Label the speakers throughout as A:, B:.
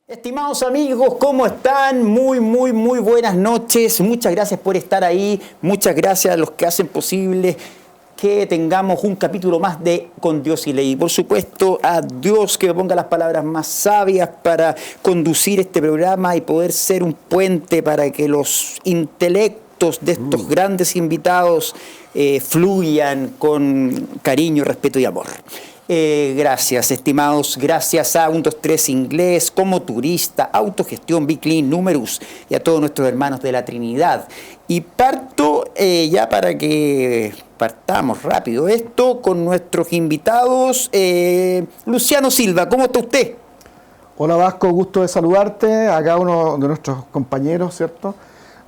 A: Estimados amigos, ¿cómo están? Muy buenas noches. Muchas gracias por estar ahí. Muchas gracias a los que hacen posible que tengamos un capítulo más de Con Dios y Ley. Por supuesto, a Dios que me ponga las palabras más sabias para conducir este programa y poder ser un puente para que los intelectos de estos grandes invitados fluyan con cariño, respeto y amor. Gracias, estimados. Gracias a 123 Inglés, Como Turista, Autogestión, Biclean, Numerus y a todos nuestros hermanos de la Trinidad. Y parto ya para que partamos rápido esto con nuestros invitados. Luciano Silva, ¿cómo está usted?
B: Hola Vasco, gusto de saludarte. Acá uno de nuestros compañeros, ¿cierto?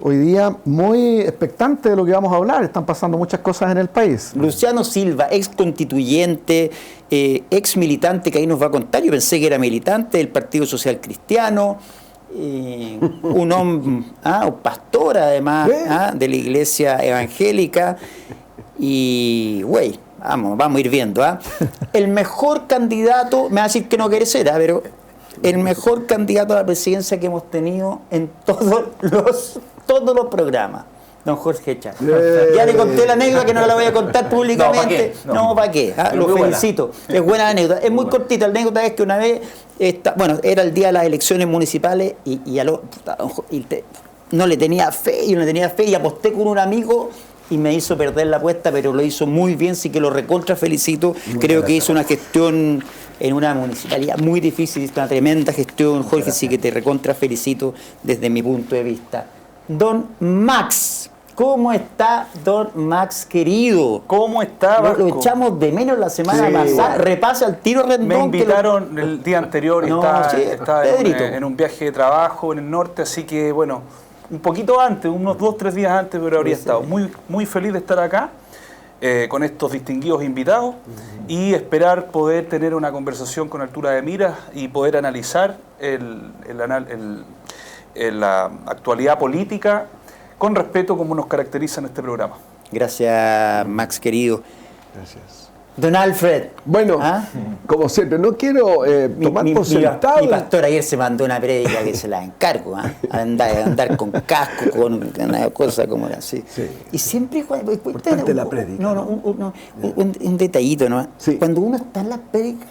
B: Hoy día muy expectante de lo que vamos a hablar. Están pasando muchas cosas en el país.
A: Luciano Silva, ex constituyente, ex militante, que ahí nos va a contar. Yo pensé que era militante del Partido Social Cristiano, un hombre, un pastor además de la iglesia evangélica. Y, güey, vamos a ir viendo. El mejor candidato, me va a decir que no quiere ser, pero el mejor candidato a la presidencia que hemos tenido en todos los programas, don Jorge Echar. Ya le conté la anécdota, que no la voy a contar públicamente. No, ¿para qué? Lo felicito. Es buena la anécdota. Es muy cortita. La anécdota es que una vez, era el día de las elecciones municipales y no le tenía fe, y aposté con un amigo y me hizo perder la apuesta, pero lo hizo muy bien, sí que lo recontra felicito. Creo que hizo una gestión en una municipalidad muy difícil, una tremenda gestión, Jorge, sí que te recontra felicito desde mi punto de vista. Don Max, ¿cómo está don Max querido?
C: ¿Cómo está, Vasco?
A: Lo echamos de menos la semana pasada, repasa al tiro Rendón.
C: Me invitaron el día anterior y estaba en un viaje de trabajo en el norte, así que bueno, un poquito antes, unos 2-3 días antes, pero habría estado muy feliz de estar acá con estos distinguidos invitados y esperar poder tener una conversación con altura de miras y poder analizar la actualidad política con respeto, como nos caracteriza en este programa.
A: Gracias, Max querido.
B: Gracias.
A: Don Alfred.
B: Bueno, como siempre, no quiero tomar por sentado.
A: Mi pastor ayer se mandó una prédica que se la encargo, andar con casco, con una cosa como así. Sí. Y siempre
B: importante la prédica.
A: Un detallito, ¿no?
B: Sí.
A: Cuando uno está en las prédicas,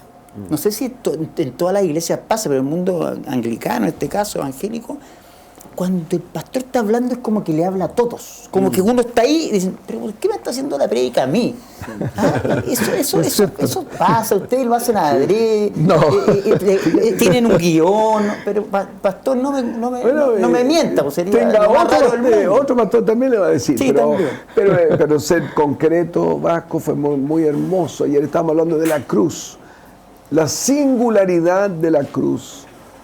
A: no sé si en todas las iglesias pasa, pero en el mundo anglicano, en este caso, evangélico, cuando el pastor está hablando es como que le habla a todos. Como que uno está ahí y dicen, ¿pero por qué me está haciendo la prédica a mí? Eso pasa, ustedes lo hacen a adrede, tienen un guión, pero pastor, no me mienta, pues sería lo más raro del mundo.
B: Otro pastor también le va a decir,
A: sí,
B: pero ser concreto, Vasco, fue muy hermoso. Ayer estábamos hablando de la cruz, la singularidad de la cruz.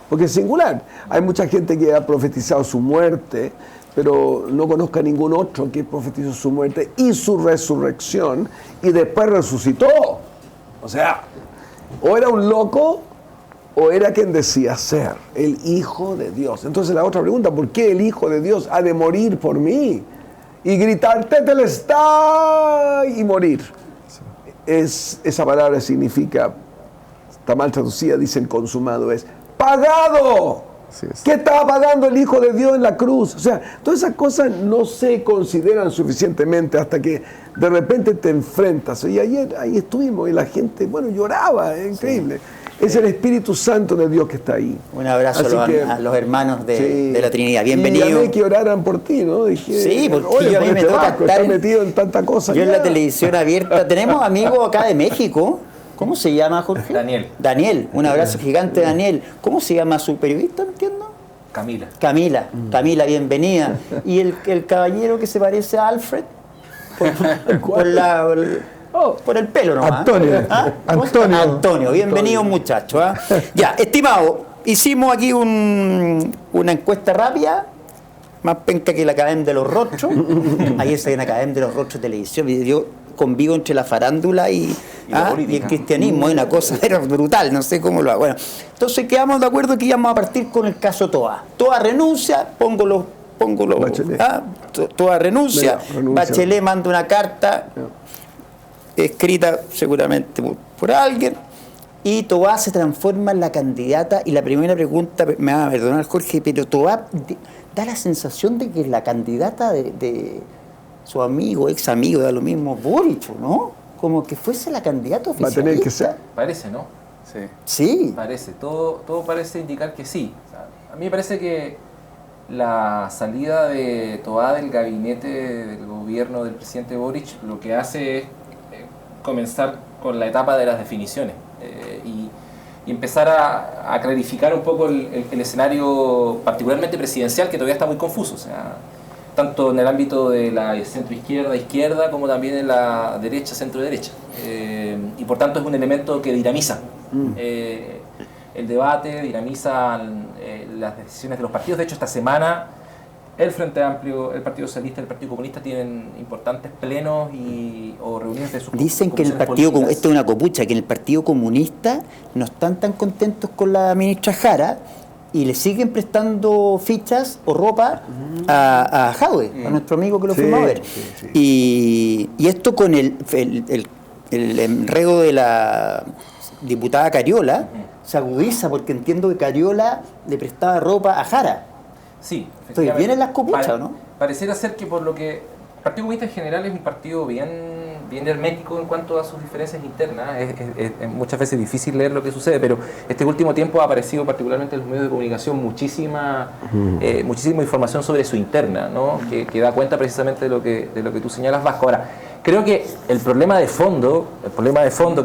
B: Porque es singular. Hay mucha gente que ha profetizado su muerte, pero no conozco a ningún otro que profetizó su muerte y su resurrección y después resucitó. O sea, o era un loco o era quien decía ser el Hijo de Dios. Entonces la otra pregunta, ¿por qué el Hijo de Dios ha de morir por mí? Y gritar, tetelestai, y morir. Esa palabra significa, está mal traducida, dicen consumado, es pagado. ¿Qué estaba pagando el Hijo de Dios en la cruz? O sea, todas esas cosas no se consideran suficientemente hasta que de repente te enfrentas. Y ayer ahí estuvimos y la gente, lloraba, es increíble. Sí. Es el Espíritu Santo de Dios que está ahí.
A: Un abrazo a los hermanos de la Trinidad. Bienvenido.
B: Y llamé que oraran por ti, ¿no? Dije,
A: sí, porque a mí me toca
B: estar metido en tanta cosa.
A: Yo en la televisión abierta. Tenemos amigos acá de México. ¿Cómo se llama, Jorge? Daniel, un abrazo gigante, Daniel. ¿Cómo se llama su periodista? No entiendo. Camila, bienvenida. ¿Y el caballero que se parece a Alfred? Por el pelo nomás. Antonio, bienvenido muchacho. Ya, estimado, hicimos aquí una encuesta rápida, más penca que la Academia de los Rostros. Ahí está en la Academia de los Rostros Televisión. Yo convivo entre la farándula y el cristianismo, es una cosa brutal, no sé cómo lo hago. Bueno, entonces quedamos de acuerdo que íbamos a partir con el caso Toa. Toa renuncia, Toa renuncia, Bachelet manda una carta escrita seguramente por alguien, y Toá se transforma en la candidata, y la primera pregunta, me va a perdonar Jorge, pero Toá da la sensación de que es la candidata de su amigo, ex amigo, da lo mismo, Boric, ¿no? Como que fuese la candidata oficialista.
B: Va a tener que ser.
D: Parece, ¿no?
A: Sí.
D: Parece, todo parece indicar que sí. O sea, a mí me parece que la salida de Toá del gabinete del gobierno del presidente Boric lo que hace es comenzar con la etapa de las definiciones y empezar a clarificar un poco el escenario particularmente presidencial, que todavía está muy confuso, o sea, tanto en el ámbito de la centro-izquierda como también en la derecha, centro-derecha, y por tanto es un elemento que dinamiza el debate, dinamiza las decisiones de los partidos. De hecho, esta semana el Frente Amplio, el Partido Socialista y el Partido Comunista tienen importantes plenos o reuniones de sus
A: Dicen que el Partido Comunista, esto es una copucha, que en el Partido Comunista no están tan contentos con la ministra Jara y le siguen prestando fichas o ropa a Jadwe, a nuestro amigo que lo fuimos a ver. Y esto con el enredo de la diputada Cariola se agudiza, porque entiendo que Cariola le prestaba ropa a Jara.
D: Sí,
A: entonces vienen las copuchas, ¿no?
D: Pareciera ser que por lo que el Partido Comunista en general es un partido bien hermético en cuanto a sus diferencias internas. Es muchas veces difícil leer lo que sucede, pero este último tiempo ha aparecido particularmente en los medios de comunicación muchísima información sobre su interna, ¿no? Que da cuenta precisamente de lo que tú señalas, Vasco. Ahora, creo que el problema de fondo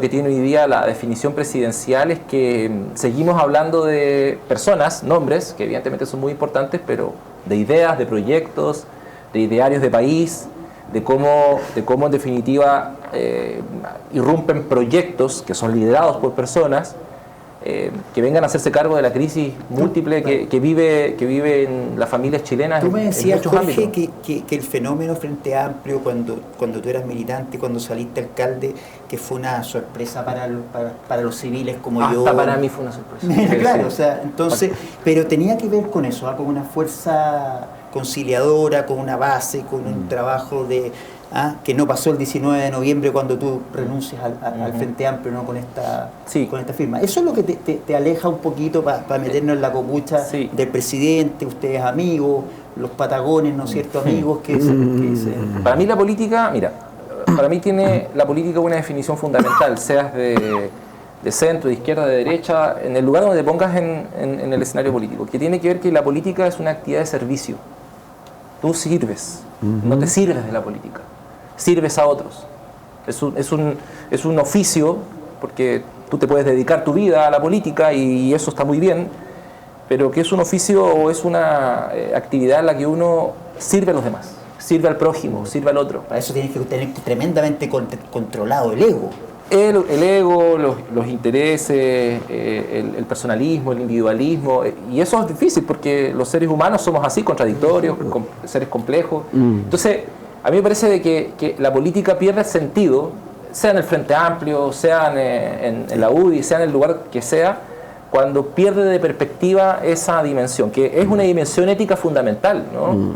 D: que tiene hoy día la definición presidencial es que seguimos hablando de personas, nombres, que evidentemente son muy importantes, pero de ideas, de proyectos, de idearios de país, de cómo en definitiva irrumpen proyectos que son liderados por personas que vengan a hacerse cargo de la crisis múltiple que viven las familias chilenas.
A: Tú me decías, Jorge,
D: que
A: el fenómeno Frente Amplio, cuando tú eras militante, cuando saliste alcalde, que fue una sorpresa para los civiles como yo.
D: Hasta para mí fue una sorpresa.
A: Claro, o sea, entonces, pero tenía que ver con eso, con una fuerza conciliadora, con una base, con un trabajo que no pasó el 19 de noviembre cuando tú renuncias al Frente Amplio, ¿no? con esta firma. Eso es lo que te aleja un poquito para meternos en la copucha del presidente, ustedes amigos, los patagones, ¿no es cierto?, amigos que
D: Para mí la política, para mí tiene la política una definición fundamental, seas de centro, de izquierda, de derecha, en el lugar donde te pongas en el escenario político, que tiene que ver que la política es una actividad de servicio. Tú sirves, no te sirves de la política, sirves a otros. Es un oficio, porque tú te puedes dedicar tu vida a la política y eso está muy bien, pero que es un oficio o es una actividad en la que uno sirve a los demás, sirve al prójimo, sirve al otro.
A: Para eso tienes que tener tremendamente controlado el ego.
D: El ego, los intereses, el personalismo, el individualismo, y eso es difícil porque los seres humanos somos así, contradictorios, seres complejos. Entonces, a mí me parece de que la política pierde el sentido, sea en el Frente Amplio, sea en la UDI, sea en el lugar que sea, cuando pierde de perspectiva esa dimensión, que es una dimensión ética fundamental, ¿no?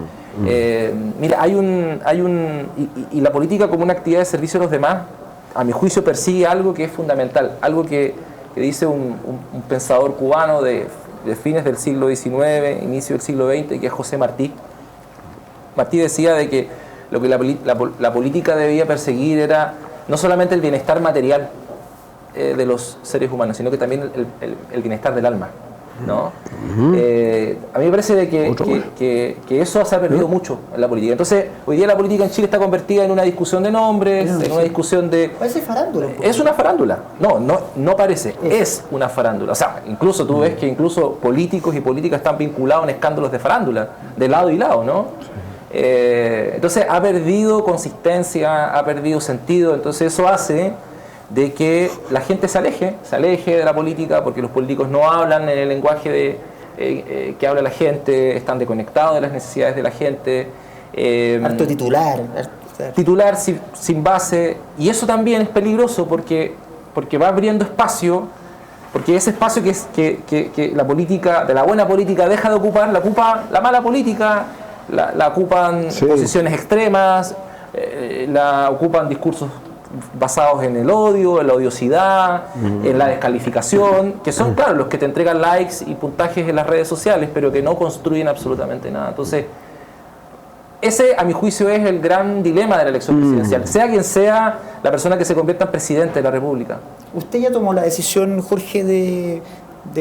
D: Mira, y la política como una actividad de servicio a los demás, a mi juicio persigue algo que es fundamental, algo que dice un pensador cubano de fines del siglo XIX, inicio del siglo XX, que es José Martí. Martí decía de que lo que la política debía perseguir era no solamente el bienestar material de los seres humanos, sino que también el bienestar del alma, ¿no? A mí me parece de que eso se ha perdido mucho en la política. Entonces, hoy día la política en Chile está convertida en una discusión de nombres, en una discusión de...
A: Parece farándula.
D: Es una farándula. No parece. Es una farándula. O sea, incluso tú ves que incluso políticos y políticas están vinculados en escándalos de farándula, de lado y lado, ¿no? Entonces, ha perdido consistencia, ha perdido sentido. Entonces, eso hace de que la gente se aleje de la política, porque los políticos no hablan en el lenguaje que habla la gente, están desconectados de las necesidades de la gente.
A: Harto titular.
D: Titular sin base, y eso también es peligroso porque va abriendo espacio, porque ese espacio que la política, de la buena política deja de ocupar, la ocupa la mala política, la ocupan posiciones extremas, la ocupan discursos basados en el odio, en la odiosidad, en la descalificación, que son, claro, los que te entregan likes y puntajes en las redes sociales, pero que no construyen absolutamente nada. Entonces, ese, a mi juicio, es el gran dilema de la elección presidencial, sea quien sea la persona que se convierta en presidente de la República.
A: ¿Usted ya tomó la decisión, Jorge, de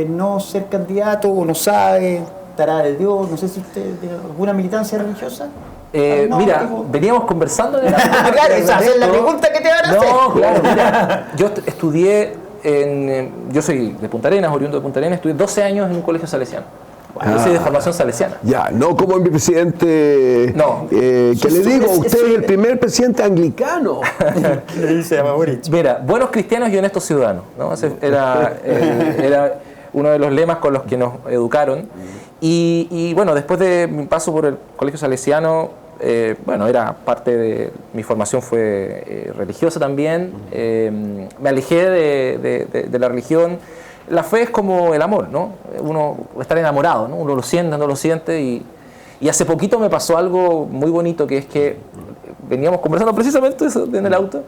A: no ser candidato o no sabe, estará de Dios, no sé si usted tiene alguna militancia religiosa?
D: Mira, veníamos conversando de
A: claro, esa es la pregunta que te van a hacer.
D: No, claro, mira, yo estudié yo soy de Punta Arenas, oriundo de Punta Arenas, estudié 12 años en un colegio salesiano. Yo soy de formación salesiana.
B: Ya, no como mi presidente.
D: No.
B: Que le digo, usted es el primer presidente anglicano.
D: Mira, buenos cristianos y honestos ciudadanos, ¿no? Ese era uno de los lemas con los que nos educaron. Y bueno, después de mi paso por el colegio salesiano, bueno, era parte de mi formación, fue religiosa también. Me alejé de la religión. La fe es como el amor, ¿no? Uno estar enamorado, ¿no? Uno lo siente, no lo siente. Y hace poquito me pasó algo muy bonito, que es que veníamos conversando precisamente eso en el auto,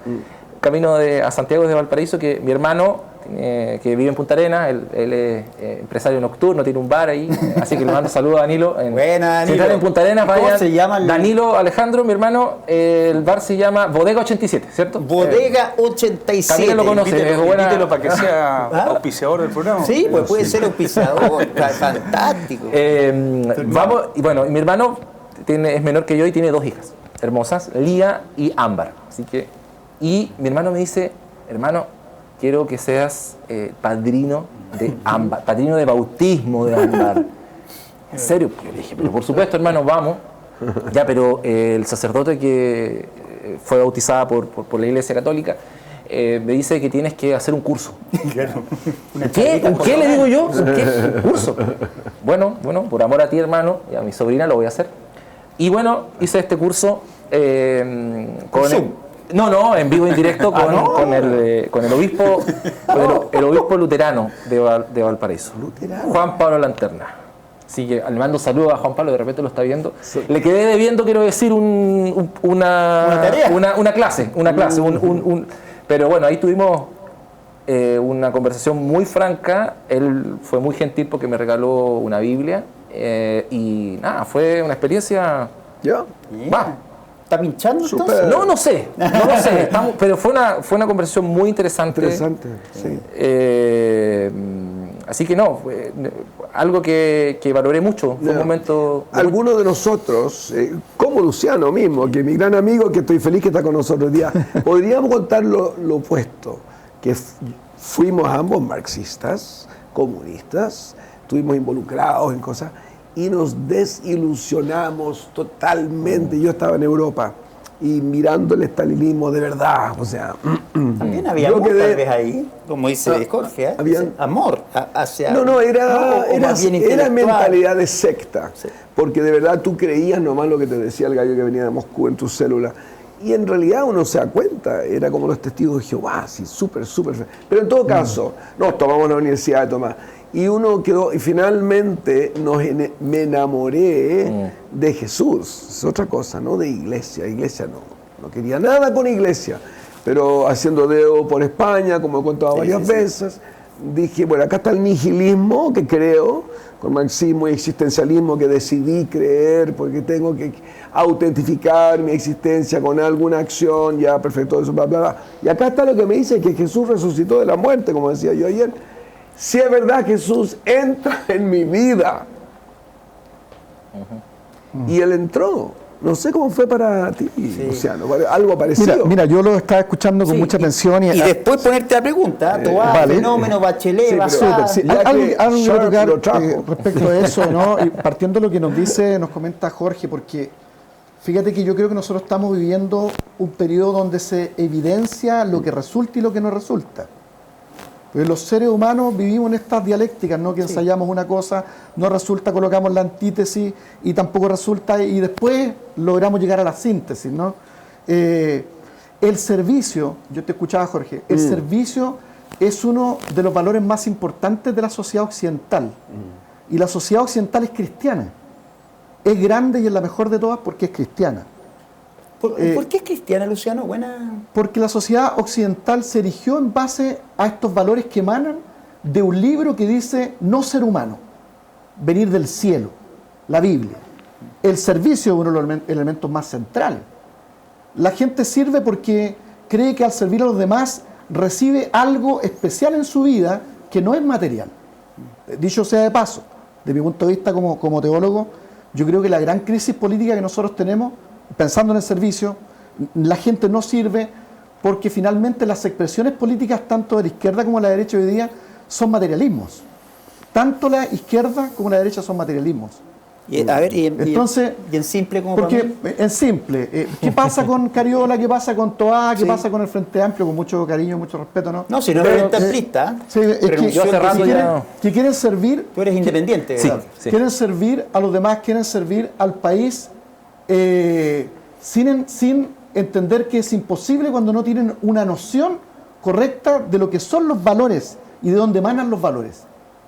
D: camino a Santiago de Valparaíso, que mi hermano, que vive en Punta Arenas, él es empresario nocturno, tiene un bar ahí, así que le mando saludos a Danilo.
A: Buena, Danilo.
D: Si están en Punta Arenas, vayan.
A: ¿Cómo se llama?
D: Danilo Alejandro, mi hermano, el bar se llama Bodega 87, ¿cierto?
A: Bodega 87.
D: También lo conoce.
C: Invítelo para que sea auspiciador del programa.
A: Sí, pues puede ser auspiciador, fantástico.
D: Vamos, y bueno, mi hermano es menor que yo y tiene 2 hijas hermosas, Lía y Ámbar. Así que, y mi hermano me dice, hermano, quiero que seas padrino de Ámbar, padrino de bautismo de Ámbar. ¿En serio? Yo le dije, pero por supuesto, hermano, vamos. Ya, pero el sacerdote que fue bautizada por la Iglesia Católica me dice que tienes que hacer un curso. ¿Qué? ¿Un qué? Le digo yo. ¿Un qué? ¿Un curso? Bueno, por amor a ti, hermano, y a mi sobrina lo voy a hacer. Y bueno, hice este curso con No, en vivo, en directo con el obispo, el obispo luterano de Valparaíso, Juan Pablo Lanterna. Así que le mando saludos a Juan Pablo, de repente lo está viendo. Sí. Le quedé debiendo, quiero decir, una clase. Pero bueno, ahí tuvimos una conversación muy franca. Él fue muy gentil porque me regaló una Biblia. Y nada, fue una experiencia.
B: ¿Ya?
A: ¿Está pinchando
B: entonces?
D: No sé. Pero fue una conversación muy interesante.
B: Sí.
D: Así que no, algo que valoré mucho. Fue un momento.
B: Algunos de nosotros, como Luciano mismo, que es mi gran amigo, que estoy feliz que está con nosotros hoy día, podríamos contar lo opuesto, que fuimos ambos marxistas, comunistas, estuvimos involucrados en cosas y nos desilusionamos totalmente. Yo estaba en Europa y mirando el estalinismo de verdad, o sea...
A: También había amor tal vez ahí, como dice Jorge, amor hacia...
B: Era mentalidad de secta, sí. Porque de verdad tú creías nomás lo que te decía el gallo que venía de Moscú en tu célula. Y en realidad uno se da cuenta, era como los testigos de Jehová, así, súper. Pero en todo caso, nos tomamos la Universidad de Tomás. Y uno quedó, y finalmente me enamoré de Jesús. Es otra cosa, no de iglesia. Iglesia no quería nada con iglesia. Pero haciendo dedo por España, como he contado varias veces, dije, bueno, acá está el nihilismo que creo, con marxismo y existencialismo que decidí creer, porque tengo que autentificar mi existencia con alguna acción, ya perfecto, eso, bla, bla, bla. Y acá está lo que me dice, que Jesús resucitó de la muerte, como decía yo ayer. Si es verdad, Jesús entra en mi vida. Y Él entró. No sé cómo fue para ti, Luciano, algo parecido.
E: Mira, yo lo estaba escuchando con mucha atención.
A: Y después ponerte la pregunta, fenómeno, Bachelet,
E: algo quiero tocar respecto a eso, ¿no? Y partiendo de lo que nos comenta Jorge, porque fíjate que yo creo que nosotros estamos viviendo un periodo donde se evidencia lo que resulta y lo que no resulta. Porque los seres humanos vivimos en estas dialécticas, ¿no? Que ensayamos una cosa, no resulta, colocamos la antítesis y tampoco resulta, y después logramos llegar a la síntesis, ¿no? El servicio, yo te escuchaba, Jorge, el servicio es uno de los valores más importantes de la sociedad occidental. Y la sociedad occidental es cristiana. Es grande y es la mejor de todas porque es cristiana.
A: ¿Por qué es cristiana, Luciano?
E: Porque la sociedad occidental se erigió en base a estos valores que emanan de un libro que dice no ser humano, venir del cielo, la Biblia. El servicio es uno de los elementos más centrales. La gente sirve porque cree que al servir a los demás recibe algo especial en su vida que no es material. Dicho sea de paso, de mi punto de vista como teólogo, yo creo que la gran crisis política que nosotros tenemos, pensando en el servicio, la gente no sirve porque finalmente las expresiones políticas tanto de la izquierda como de la derecha hoy día son materialismos. Tanto la izquierda como la derecha son materialismos.
A: Entonces, y en simple como
E: porque en simple, ¿qué pasa con Cariola? ¿Qué pasa con Toá? ¿Qué pasa con el Frente Amplio? Con mucho cariño, mucho respeto, ¿no?
A: No, si no eres amplista,
E: sí, que quieren servir.
A: Tú eres independiente, ¿verdad?
E: Sí. Quieren servir a los demás, quieren servir al país sin entender que es imposible cuando no tienen una noción correcta de lo que son los valores y de dónde emanan los valores.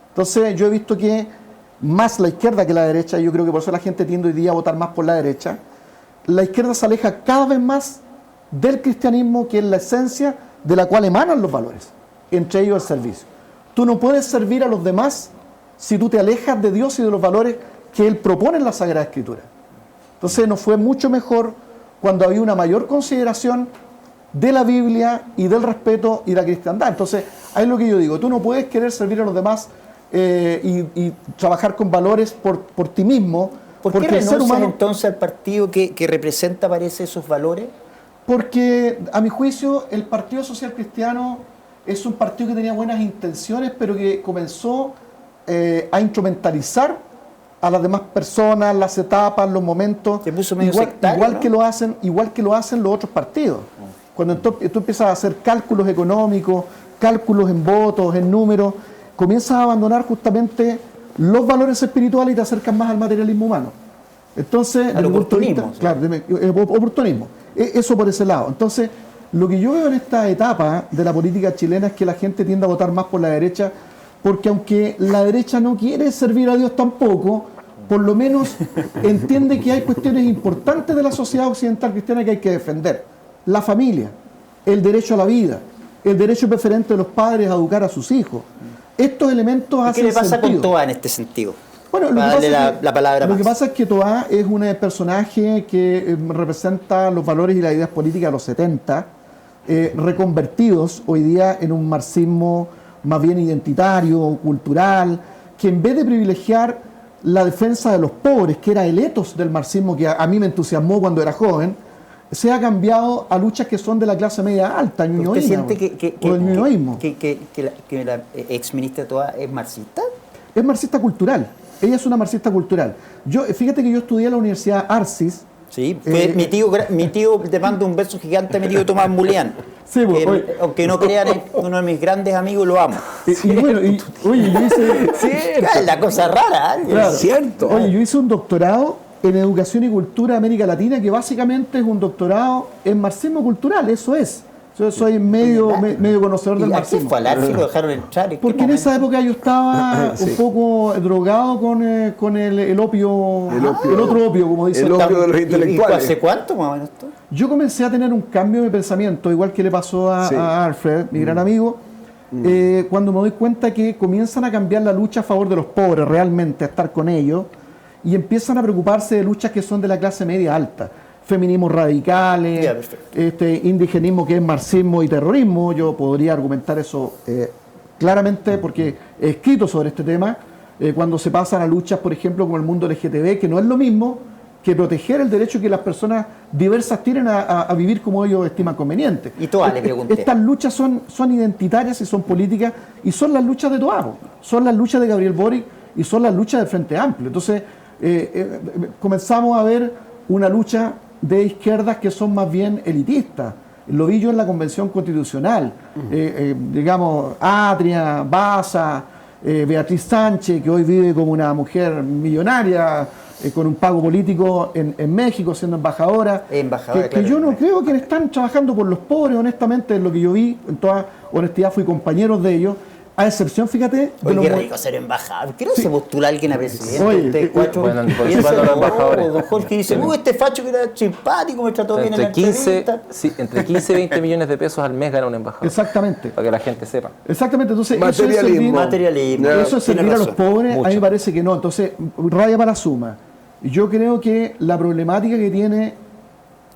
E: Entonces, yo he visto que más la izquierda que la derecha, yo creo que por eso la gente tiende hoy día a votar más por la derecha, la izquierda se aleja cada vez más del cristianismo, que es la esencia de la cual emanan los valores, entre ellos el servicio. Tú no puedes servir a los demás si tú te alejas de Dios y de los valores que Él propone en la Sagrada Escritura. Entonces nos fue mucho mejor cuando había una mayor consideración de la Biblia y del respeto y la cristiandad. Entonces, ahí es lo que yo digo, tú no puedes querer servir a los demás y trabajar con valores por ti mismo.
A: ¿Por qué renuncias entonces al partido que representa, parece, esos valores?
E: Porque, a mi juicio, el Partido Social Cristiano es un partido que tenía buenas intenciones, pero que comenzó a instrumentalizar a las demás personas, las etapas, los momentos,
A: se puso medio sectario, ¿no?
E: igual que lo hacen los otros partidos. Cuando tú empiezas a hacer cálculos económicos, cálculos en votos, en números, comienzas a abandonar justamente los valores espirituales y te acercas más al materialismo humano. Entonces,
A: al oportunismo.
E: Claro, oportunismo. Eso por ese lado. Entonces, lo que yo veo en esta etapa de la política chilena es que la gente tiende a votar más por la derecha, porque aunque la derecha no quiere servir a Dios tampoco, por lo menos entiende que hay cuestiones importantes de la sociedad occidental cristiana que hay que defender. La familia, el derecho a la vida, el derecho preferente de los padres a educar a sus hijos. Estos elementos hacen
A: sentido. ¿Qué le pasa
E: con
A: Toá en este sentido?
E: Bueno,
A: lo
E: que pasa es que Toá es un personaje que representa los valores y las ideas políticas de los 70, reconvertidos hoy día en un marxismo más bien identitario, cultural, que en vez de privilegiar la defensa de los pobres, que era el ethos del marxismo que a mí me entusiasmó cuando era joven, se ha cambiado a luchas que son de la clase media alta,
A: ¿Usted siente que
E: la
A: ex ministra Toá es marxista?
E: Es marxista cultural. Ella es una marxista cultural. Fíjate que yo estudié en la Universidad Arcis.
A: Sí, mi tío te manda un beso gigante a mi tío Tomás Mulián.
E: Sí,
A: aunque no crean, es uno de mis grandes amigos, lo amo.
E: Oye, yo hice...
A: Es la cosa rara, ¿eh?
E: Claro.
A: Cierto.
E: Oye, yo hice un doctorado en Educación y Cultura de América Latina, que básicamente es un doctorado en marxismo cultural, eso es. Yo soy medio conocedor del marxismo.
A: Fue al Arci, lo dejaron entrar.
E: Porque en esa época yo estaba un poco drogado con el opio, el otro opio, como dicen.
B: El opio de los intelectuales.
A: ¿Y hace cuánto más o menos esto?
E: Yo comencé a tener un cambio de pensamiento, igual que le pasó a Alfred, mi gran amigo, cuando me doy cuenta que comienzan a cambiar la lucha a favor de los pobres, realmente, a estar con ellos, y empiezan a preocuparse de luchas que son de la clase media alta. Feminismos radicales, indigenismo que es marxismo y terrorismo. Yo podría argumentar eso claramente porque he escrito sobre este tema, cuando se pasan a luchas, por ejemplo, como el mundo LGTB, que no es lo mismo que proteger el derecho que las personas diversas tienen a vivir como ellos estiman conveniente.
A: Y Toá, le pregunté.
E: Estas luchas son identitarias y son políticas, y son las luchas de Toá, son las luchas de Gabriel Boric y son las luchas del Frente Amplio. Entonces, comenzamos a ver una lucha de izquierdas que son más bien elitistas. Lo vi yo en la Convención Constitucional, digamos, Atria, Baza, Beatriz Sánchez, que hoy vive como una mujer millonaria, con un pago político en México, siendo embajadora. Que yo no creo que están trabajando por los pobres, honestamente, es lo que yo vi, en toda honestidad fui compañero de ellos, A excepción, fíjate...
A: Oye, qué rico ser embajador. ¿Por qué no se postula alguien a presidente?
E: Oye,
D: bueno, los embajadores.
A: Don Jorge dice, este facho que era simpático, me trató bien en la entrevista.
D: Sí, entre 15 y 20 millones de pesos al mes gana un embajador.
E: Exactamente.
D: Para que la gente sepa.
E: Exactamente. Entonces,
B: materialismo.
E: Eso es servir a los pobres.
D: Mucho.
E: A mí me parece que no. Entonces, raya para la suma. Yo creo que la problemática que tiene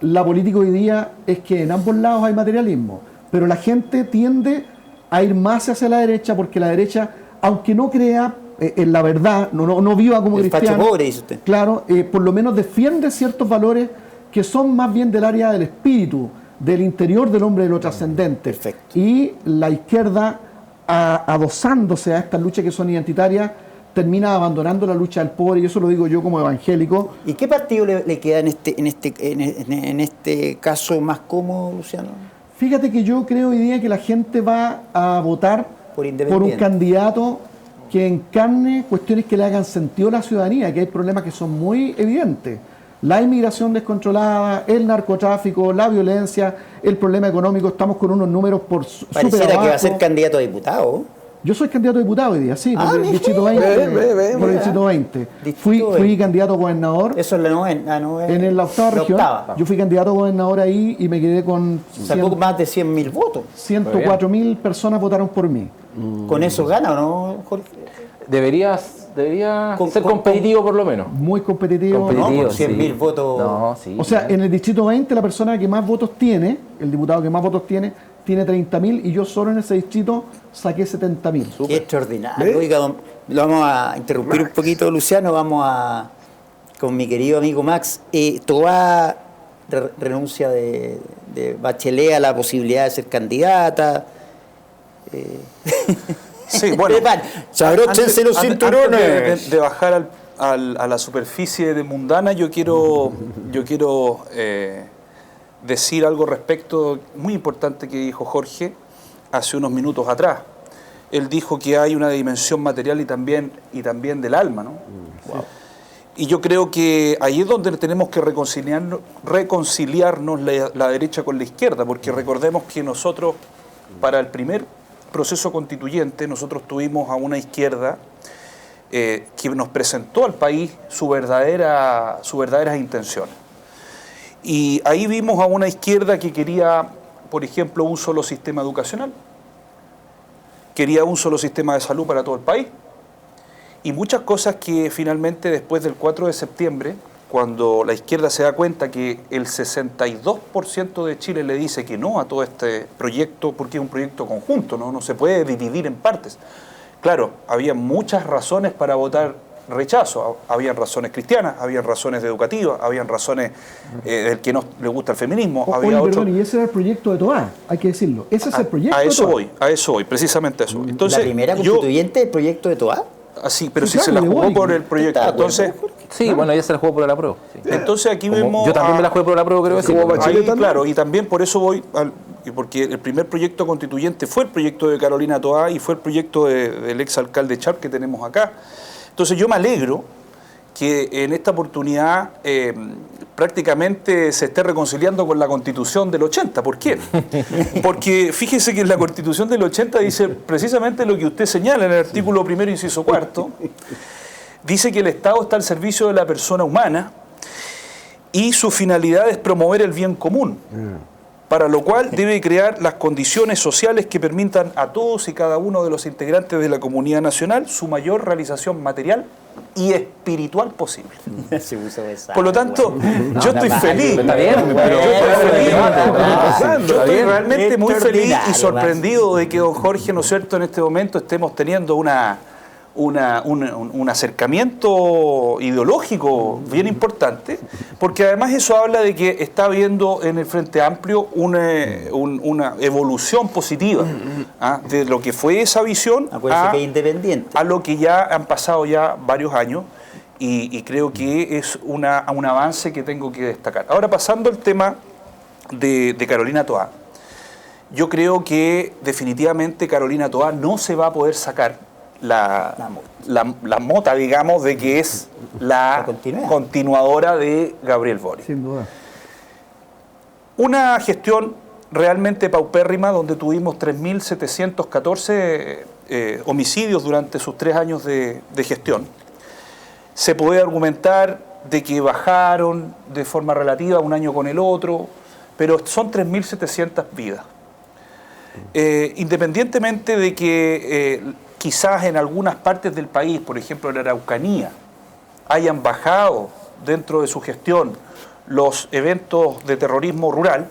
E: la política hoy día es que en ambos lados hay materialismo, pero la gente tiende a ir más hacia la derecha porque la derecha, aunque no crea en la verdad, no viva como
A: el
E: cristiano,
A: facho pobre, dice usted.
E: Claro, por lo menos defiende ciertos valores que son más bien del área del espíritu, del interior del hombre, de lo trascendente.
A: Perfecto.
E: Y la izquierda, adosándose a estas luchas que son identitarias, termina abandonando la lucha del pobre, y eso lo digo yo como evangélico.
A: ¿Y qué partido le queda en este caso más cómodo, Luciano?
E: Fíjate que yo creo hoy día que la gente va a votar
A: Por
E: un candidato que encarne cuestiones que le hagan sentido a la ciudadanía, que hay problemas que son muy evidentes. La inmigración descontrolada, el narcotráfico, la violencia, el problema económico, estamos con unos números por súper abajo.
A: Pareciera que va a ser candidato a diputado.
E: Yo soy candidato a diputado hoy día, sí, por el Distrito 20. Por el Distrito 20. Fui candidato a gobernador.
A: Eso es la novena.
E: En la octava región. Yo fui candidato a gobernador ahí y me quedé con...
A: Sacó más de 100.000 votos.
E: 104.000 personas votaron por mí.
A: ¿Con eso gana o no, Jorge?
D: Debería ser competitivo por lo menos.
E: Muy competitivo.
A: No, con 100.000
D: sí.
A: votos.
D: No, sí.
E: O sea, en el Distrito 20 la persona que más votos tiene, el diputado que más votos tiene 30.000 y yo solo en ese distrito saqué 70.000.
A: Qué extraordinario. Oiga, lo vamos a interrumpir un poquito, Luciano. Vamos con mi querido amigo Max. Toá renuncia de Bachelet a la posibilidad de ser candidata.
C: Sí, bueno.
A: Abróchense los cinturones.
C: Antes de bajar a la superficie de mundana, yo quiero decir algo respecto, muy importante, que dijo Jorge hace unos minutos atrás. Él dijo que hay una dimensión material y también del alma, ¿no? Wow. Y yo creo que ahí es donde tenemos que reconciliarnos la derecha con la izquierda, porque recordemos que nosotros, para el primer proceso constituyente, nosotros tuvimos a una izquierda que nos presentó al país sus verdaderas intenciones. Y ahí vimos a una izquierda que quería, por ejemplo, un solo sistema educacional, quería un solo sistema de salud para todo el país, y muchas cosas que finalmente después del 4 de septiembre, cuando la izquierda se da cuenta que el 62% de Chile le dice que no a todo este proyecto, porque es un proyecto conjunto, no se puede dividir en partes. Claro, había muchas razones para votar rechazo, habían razones cristianas, habían razones educativas, habían razones del que no le gusta el feminismo.
E: Perdón, y ese era el proyecto de Toá, hay que decirlo. Ese es el proyecto de Toá.
C: A eso voy, precisamente a eso. Entonces,
A: ¿la primera constituyente del proyecto de Toá?
C: Sí, pero
E: sí,
C: si
E: claro,
C: se la jugó por el proyecto. Entonces,
D: sí, bueno, ella se la jugó por el apruebo. Sí.
C: Entonces aquí vemos...
D: Yo también me la jugué por el apruebo, creo que sí.
C: Ahí, claro, y también por eso voy... porque el primer proyecto constituyente fue el proyecto de Carolina Toá y fue el proyecto del exalcalde Char que tenemos acá. Entonces yo me alegro que en esta oportunidad prácticamente se esté reconciliando con la Constitución del 80. ¿Por qué? Porque fíjese que en la Constitución del 80 dice precisamente lo que usted señala en el artículo 1, inciso 4. Dice que el Estado está al servicio de la persona humana y su finalidad es promover el bien común, para lo cual debe crear las condiciones sociales que permitan a todos y cada uno de los integrantes de la comunidad nacional su mayor realización material y espiritual posible. Por lo tanto, yo estoy feliz. Yo estoy realmente muy feliz y sorprendido de que don Jorge, ¿no es cierto?, en este momento estemos teniendo un acercamiento ideológico bien importante, porque además eso habla de que está habiendo en el Frente Amplio una evolución positiva de lo que fue esa visión a lo que ya han pasado ya varios años, y creo que es un avance que tengo que destacar. Ahora, pasando al tema de Carolina Toá, yo creo que definitivamente Carolina Toá no se va a poder sacar la mota, digamos, de que es la continuadora de Gabriel Boric.
E: Sin duda.
C: Una gestión realmente paupérrima, donde tuvimos 3.714 homicidios durante sus 3 años de gestión. Se puede argumentar de que bajaron de forma relativa un año con el otro, pero son 3.700 vidas. Independientemente de que quizás en algunas partes del país, por ejemplo en la Araucanía, hayan bajado dentro de su gestión los eventos de terrorismo rural,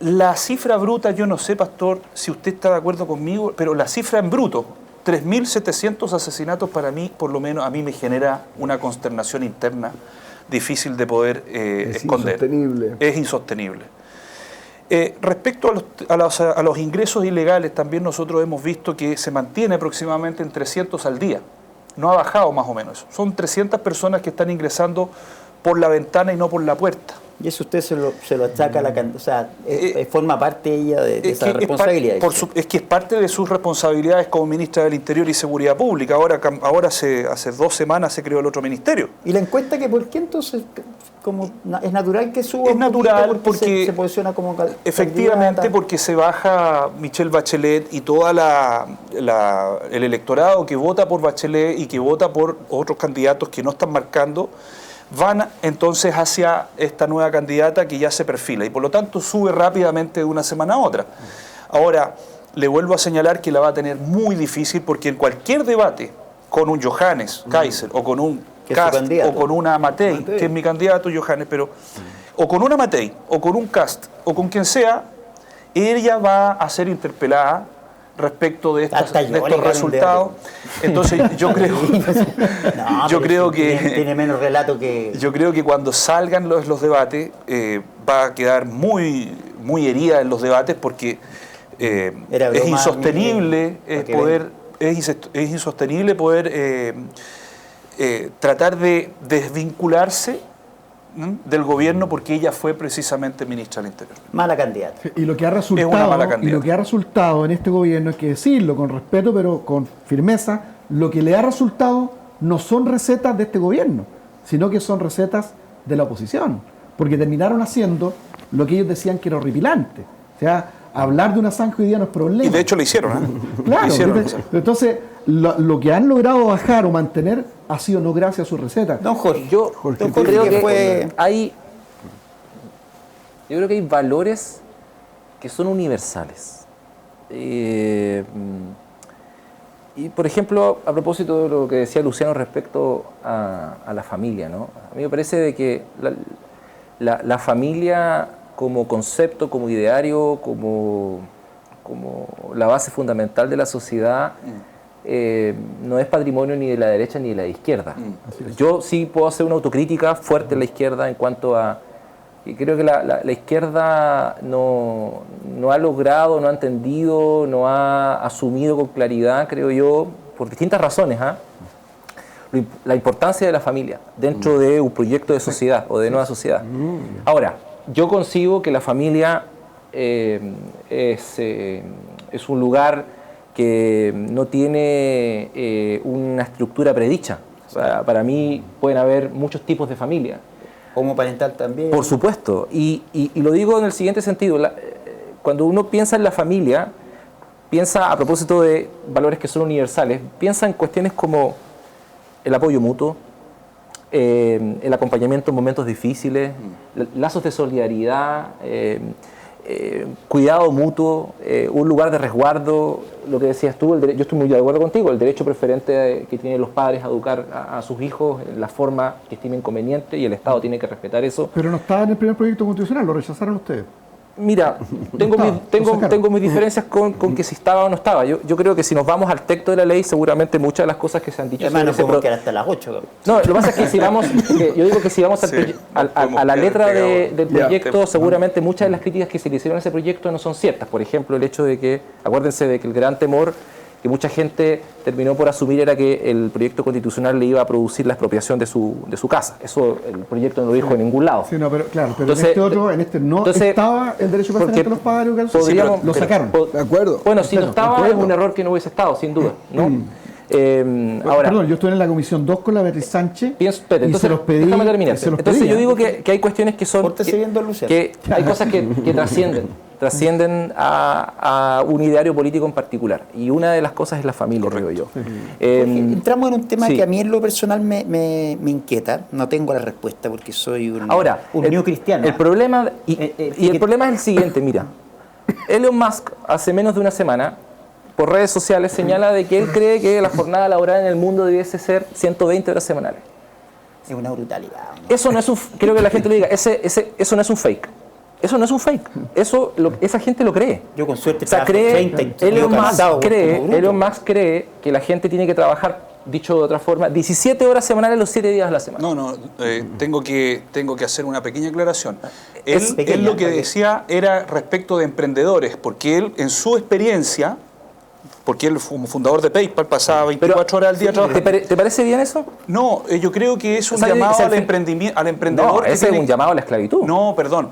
C: la cifra bruta, yo no sé, pastor, si usted está de acuerdo conmigo, pero la cifra en bruto, 3.700 asesinatos, para mí, por lo menos a mí me genera una consternación interna difícil de poder esconder.
B: Insostenible.
C: Es insostenible. Respecto a los ingresos ilegales, también nosotros hemos visto que se mantiene aproximadamente en 300 al día. No ha bajado más o menos. Son 300 personas que están ingresando por la ventana y no por la puerta.
A: Y eso usted se lo achaca a la cantidad, o sea, forma parte ella de esa responsabilidad.
C: Es que es parte de sus responsabilidades como ministra del Interior y Seguridad Pública. Ahora hace 2 semanas se creó el otro ministerio.
A: ¿Y la encuesta que por qué entonces es natural que suba?
C: Es natural porque
A: se posiciona como
C: efectivamente candidata? Porque se baja Michelle Bachelet y toda el electorado que vota por Bachelet y que vota por otros candidatos que no están marcando, van entonces hacia esta nueva candidata que ya se perfila y por lo tanto sube rápidamente de una semana a otra. Ahora, le vuelvo a señalar que la va a tener muy difícil porque en cualquier debate con un Johannes Kaiser o con un Kast o con una Matei, que es mi candidato Johannes, pero o con una Matei o con un Kast o con quien sea, ella va a ser interpelada respecto de estos resultados. Entonces yo creo que
A: tiene menos relato que
C: yo creo que cuando salgan los debates va a quedar muy herida en los debates porque es insostenible poder tratar de desvincularse del gobierno porque ella fue precisamente ministra del Interior.
A: Mala candidata.
E: Y lo que ha resultado en este gobierno, hay que decirlo con respeto pero con firmeza, lo que le ha resultado no son recetas de este gobierno, sino que son recetas de la oposición, porque terminaron haciendo lo que ellos decían que era horripilante. O sea, hablar de una zanja hoy día no es problema.
C: Y de hecho lo hicieron,
E: Claro, entonces lo que han logrado bajar o mantener ha sido no gracias a su receta.
D: Don Jorge, yo creo que hay valores que son universales. Y por ejemplo, a propósito de lo que decía Luciano respecto a la familia, ¿no? A mí me parece de que la familia como concepto, como ideario, como la base fundamental de la sociedad, no es patrimonio ni de la derecha ni de la izquierda. Yo sí puedo hacer una autocrítica fuerte en la izquierda en cuanto a... Y creo que la izquierda no ha logrado, no ha entendido, no ha asumido con claridad, creo yo, por distintas razones, la importancia de la familia dentro de un proyecto de sociedad o de nueva sociedad. Ahora, yo concibo que la familia es un lugar que no tiene una estructura predicha. O sea, para mí pueden haber muchos tipos de familia.
A: Homoparental también.
D: Por supuesto. Y lo digo en el siguiente sentido. Cuando uno piensa en la familia, piensa a propósito de valores que son universales, piensa en cuestiones como el apoyo mutuo, el acompañamiento en momentos difíciles, lazos de solidaridad, cuidado mutuo, un lugar de resguardo, lo que decías tú, yo estoy muy de acuerdo contigo, el derecho preferente que tienen los padres a educar a sus hijos en la forma que estimen conveniente y el Estado tiene que respetar eso.
E: Pero no estaba en el primer proyecto constitucional, lo rechazaron ustedes.
D: Mira, tengo mis diferencias con que si estaba o no estaba. Yo creo que si nos vamos al texto de la ley, seguramente muchas de las cosas que se han dicho...
A: Además, no podemos quedar hasta las 8.
D: No, lo que pasa es que si vamos... yo digo que si vamos a la letra del proyecto, seguramente muchas de las críticas que se le hicieron a ese proyecto no son ciertas. Por ejemplo, el hecho de que, acuérdense de que el gran temor que mucha gente terminó por asumir era que el proyecto constitucional le iba a producir la expropiación de su casa. Eso el proyecto no lo dijo en ningún lado.
E: Sí, no, pero claro, pero entonces, en este no estaba el derecho preferente de los padres, lo sacaron.
B: De acuerdo.
D: Bueno, si no estaba es un error que no hubiese estado, sin duda, ¿no? Ahora,
E: perdón, yo estuve en la Comisión 2 con la Beatriz Sánchez y se los pedí.
D: Déjame terminar. Entonces yo digo que hay cuestiones que son...
A: Pórtese bien, don Luciano.
D: Que hay cosas que trascienden. trascienden a un ideario político en particular. Y una de las cosas es la familia, creo yo.
A: Entramos en un tema
D: sí.
A: que a mí en lo personal me inquieta. No tengo la respuesta porque soy un niño cristiano.
D: El problema, el problema es el siguiente, mira. Elon Musk hace menos de una semana, por redes sociales, señala de que él cree que la jornada laboral en el mundo debiese ser 120 horas semanales.
A: Es una brutalidad, ¿no?
D: Eso no es un... Quiero que la gente lo diga. Eso no es un fake. Eso no es un fake. Esa gente lo cree.
A: Yo con suerte
D: Elon Musk cree que la gente tiene que trabajar, dicho de otra forma, 17 horas semanales los 7 días de la semana.
C: Tengo que hacer una pequeña aclaración. Él lo que decía era respecto de emprendedores, porque él, en su experiencia, porque él como fundador de PayPal pasaba 24 horas al día trabajando.
D: ¿Te parece bien eso?
C: No, yo creo que es un llamado al emprendedor.
D: No, ese es un llamado a la esclavitud.
C: No, perdón.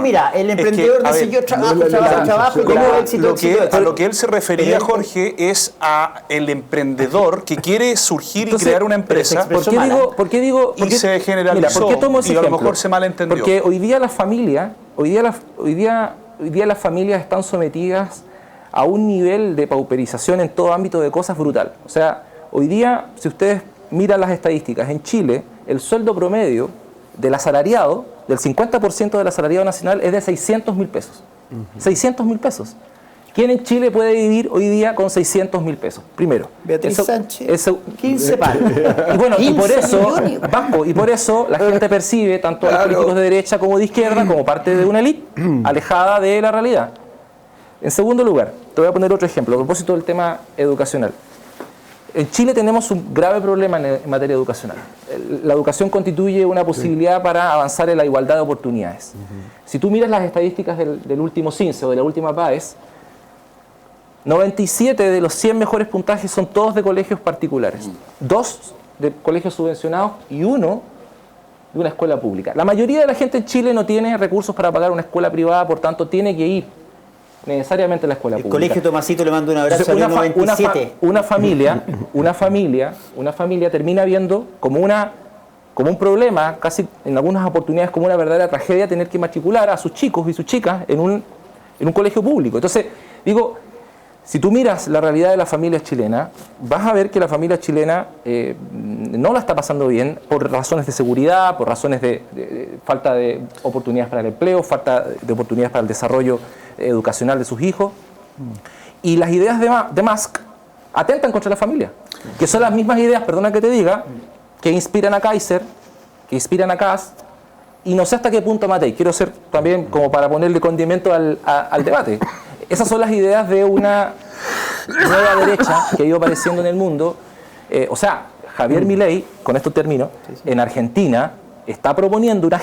A: Mira, el emprendedor dice yo trabajo y tengo éxito.
C: A lo que él se refería, Jorge, es a el emprendedor que quiere surgir y crear una empresa.
D: ¿Por qué digo?
C: Y se generalizó y a lo mejor se malentendió.
D: Porque hoy día las familias están sometidas a un nivel de pauperización en todo ámbito de cosas brutal. O sea, hoy día, si ustedes miran las estadísticas, en Chile, el sueldo promedio del asalariado, del 50% del asalariado nacional, es de 600.000 pesos. 600.000 pesos. ¿Quién en Chile puede vivir hoy día con 600.000 pesos? Primero.
A: Beatriz Sánchez, 15 palos.
D: Y bueno, y por eso la gente percibe, tanto a los políticos de derecha como de izquierda, como parte de una élite alejada de la realidad. En segundo lugar, te voy a poner otro ejemplo, a propósito del tema educacional. En Chile tenemos un grave problema en materia educacional. La educación constituye una posibilidad para avanzar en la igualdad de oportunidades. Si tú miras las estadísticas del último CINCE o de la última PAES, 97 de los 100 mejores puntajes son todos de colegios particulares. 2 de colegios subvencionados y 1 de una escuela pública. La mayoría de la gente en Chile no tiene recursos para pagar una escuela privada, por tanto tiene que ir necesariamente a la escuela pública.
A: El colegio Tomasito le manda un abrazo a 97.
D: Una familia termina viendo como un problema, casi en algunas oportunidades como una verdadera tragedia, tener que matricular a sus chicos y sus chicas en un colegio público. Entonces, digo, si tú miras la realidad de la familia chilena, vas a ver que la familia chilena no la está pasando bien por razones de seguridad, por razones de falta de oportunidades para el empleo, falta de oportunidades para el desarrollo educacional de sus hijos. Y las ideas de Musk atentan contra la familia, que son las mismas ideas, perdona que te diga, que inspiran a Kaiser, que inspiran a Kass, y no sé hasta qué punto Matei. Quiero ser también como para ponerle condimento al debate. Esas son las ideas de una nueva derecha que ha ido apareciendo en el mundo. Javier Milei, con esto termino, en Argentina está proponiendo una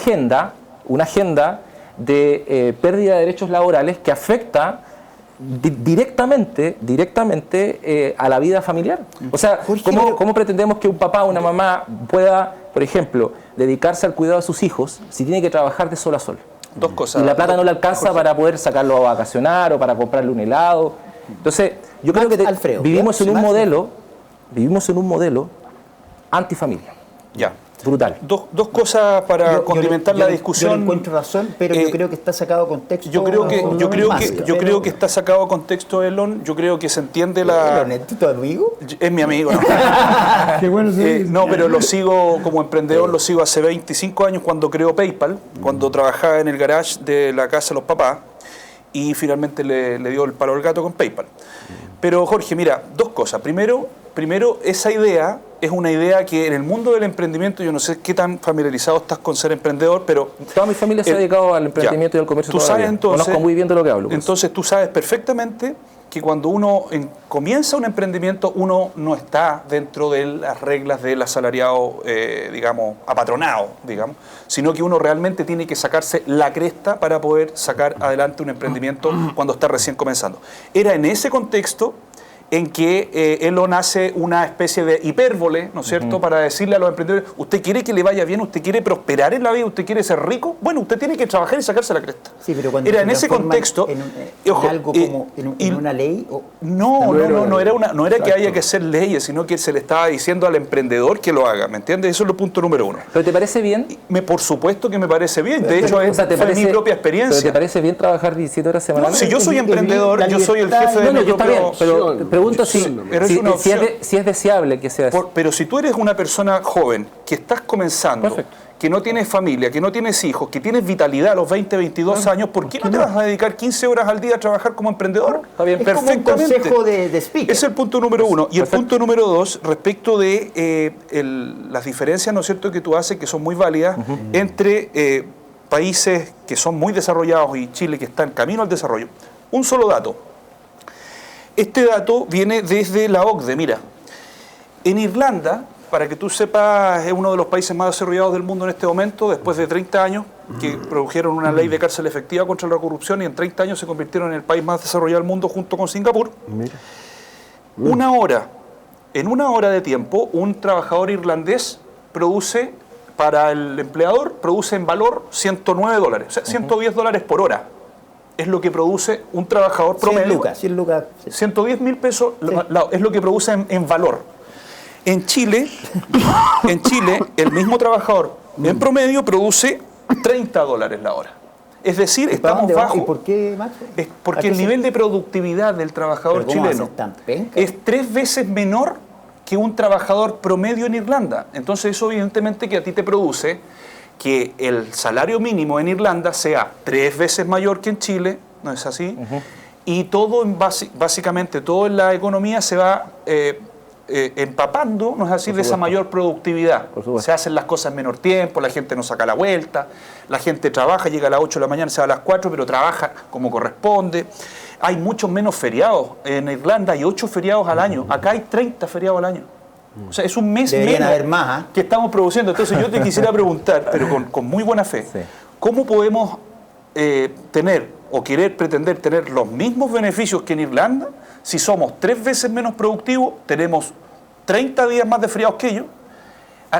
D: agenda de pérdida de derechos laborales que afecta directamente a la vida familiar. O sea, ¿cómo pretendemos que un papá o una mamá pueda, por ejemplo, dedicarse al cuidado de sus hijos si tiene que trabajar de sol a sol?
C: Dos cosas.
D: Y la plata no le alcanza para poder sacarlo a vacacionar o para comprarle un helado. Entonces, yo creo que vivimos en un modelo antifamilia.
C: Ya.
D: Brutal.
C: Dos cosas para condimentar la discusión.
A: Yo no encuentro razón, pero yo creo que está sacado de contexto.
C: Yo creo que está sacado de contexto, Elon. Yo creo que se entiende
A: la... ¿Es tu amigo?
C: Es mi amigo, ¿no?
E: Qué bueno, sí.
C: No, pero lo sigo como emprendedor, lo sigo hace 25 años cuando creó PayPal, cuando trabajaba en el garage de la casa de los papás y finalmente le dio el palo al gato con PayPal. Pero Jorge, mira, dos cosas. Primero, esa idea es una idea que en el mundo del emprendimiento, yo no sé qué tan familiarizado estás con ser emprendedor, pero...
D: Toda mi familia se ha dedicado al emprendimiento y al comercio todavía. Conozco muy bien de lo que hablo.
C: Entonces tú sabes perfectamente que cuando uno comienza un emprendimiento, uno no está dentro de las reglas del asalariado, apatronado, sino que uno realmente tiene que sacarse la cresta para poder sacar adelante un emprendimiento cuando está recién comenzando. Era en ese contexto en que Elon hace una especie de hipérbole, ¿no es cierto?, para decirle a los emprendedores, ¿usted quiere que le vaya bien? ¿Usted quiere prosperar en la vida? ¿Usted quiere ser rico? Bueno, usted tiene que trabajar y sacarse la cresta.
A: Sí, pero cuando
C: era en ese contexto...
A: Ojo, algo como en una ley...
C: No era que haya que hacer leyes, sino que se le estaba diciendo al emprendedor que lo haga, ¿me entiendes? Eso es el punto número uno.
D: ¿Pero te parece bien?
C: Por supuesto que me parece bien, de hecho fue mi propia experiencia.
D: ¿Pero te parece bien trabajar 17 horas semanales?
C: No, si yo soy emprendedor, yo soy el jefe de mi propio...
D: Pero pregunto si es deseable que sea así.
C: Pero si tú eres una persona joven, que estás comenzando, perfecto, que no tienes familia, que no tienes hijos, que tienes vitalidad a los 20, 22 años, ¿por qué no te vas a dedicar 15 horas al día a trabajar como emprendedor?
A: Está bien, perfectamente. Como un consejo de speaker.
C: Ese es el punto número uno. Y el punto número dos, respecto de las diferencias, ¿no es cierto?, que tú haces, que son muy válidas, entre países que son muy desarrollados y Chile, que está en camino al desarrollo. Un solo dato. Este dato viene desde la OCDE. Mira, en Irlanda, para que tú sepas, es uno de los países más desarrollados del mundo en este momento, después de 30 años, que produjeron una ley de cárcel efectiva contra la corrupción y en 30 años se convirtieron en el país más desarrollado del mundo junto con Singapur. En una hora de tiempo, un trabajador irlandés produce, para el empleador, produce en valor $109, o sea, $110 por hora. Es lo que produce un trabajador promedio.
A: 100 lucas.
C: 110.000 pesos es lo que produce en valor. En Chile, el mismo trabajador en promedio produce $30 la hora. Es decir, estamos bajo.
A: ¿Y por qué, Macho?
C: Porque el nivel de productividad del trabajador chileno es 3 veces menor que un trabajador promedio en Irlanda. Entonces eso evidentemente que a ti te produce que el salario mínimo en Irlanda sea 3 veces mayor que en Chile, ¿no es así? Y todo, básicamente, todo en la economía se va empapando, ¿no es así?, de esa mayor productividad. Se hacen las cosas en menor tiempo, la gente no saca la vuelta, la gente trabaja, llega a las 8 de la mañana, se va a las 4, pero trabaja como corresponde. Hay muchos menos feriados. En Irlanda hay 8 feriados al año, acá hay 30 feriados al año. O sea, es un mes
A: deberían haber más,
C: que estamos produciendo. Entonces yo te quisiera preguntar, pero con muy buena fe, ¿cómo podemos tener o querer pretender tener los mismos beneficios que en Irlanda si somos 3 veces menos productivos, tenemos 30 días más de feriados que ellos?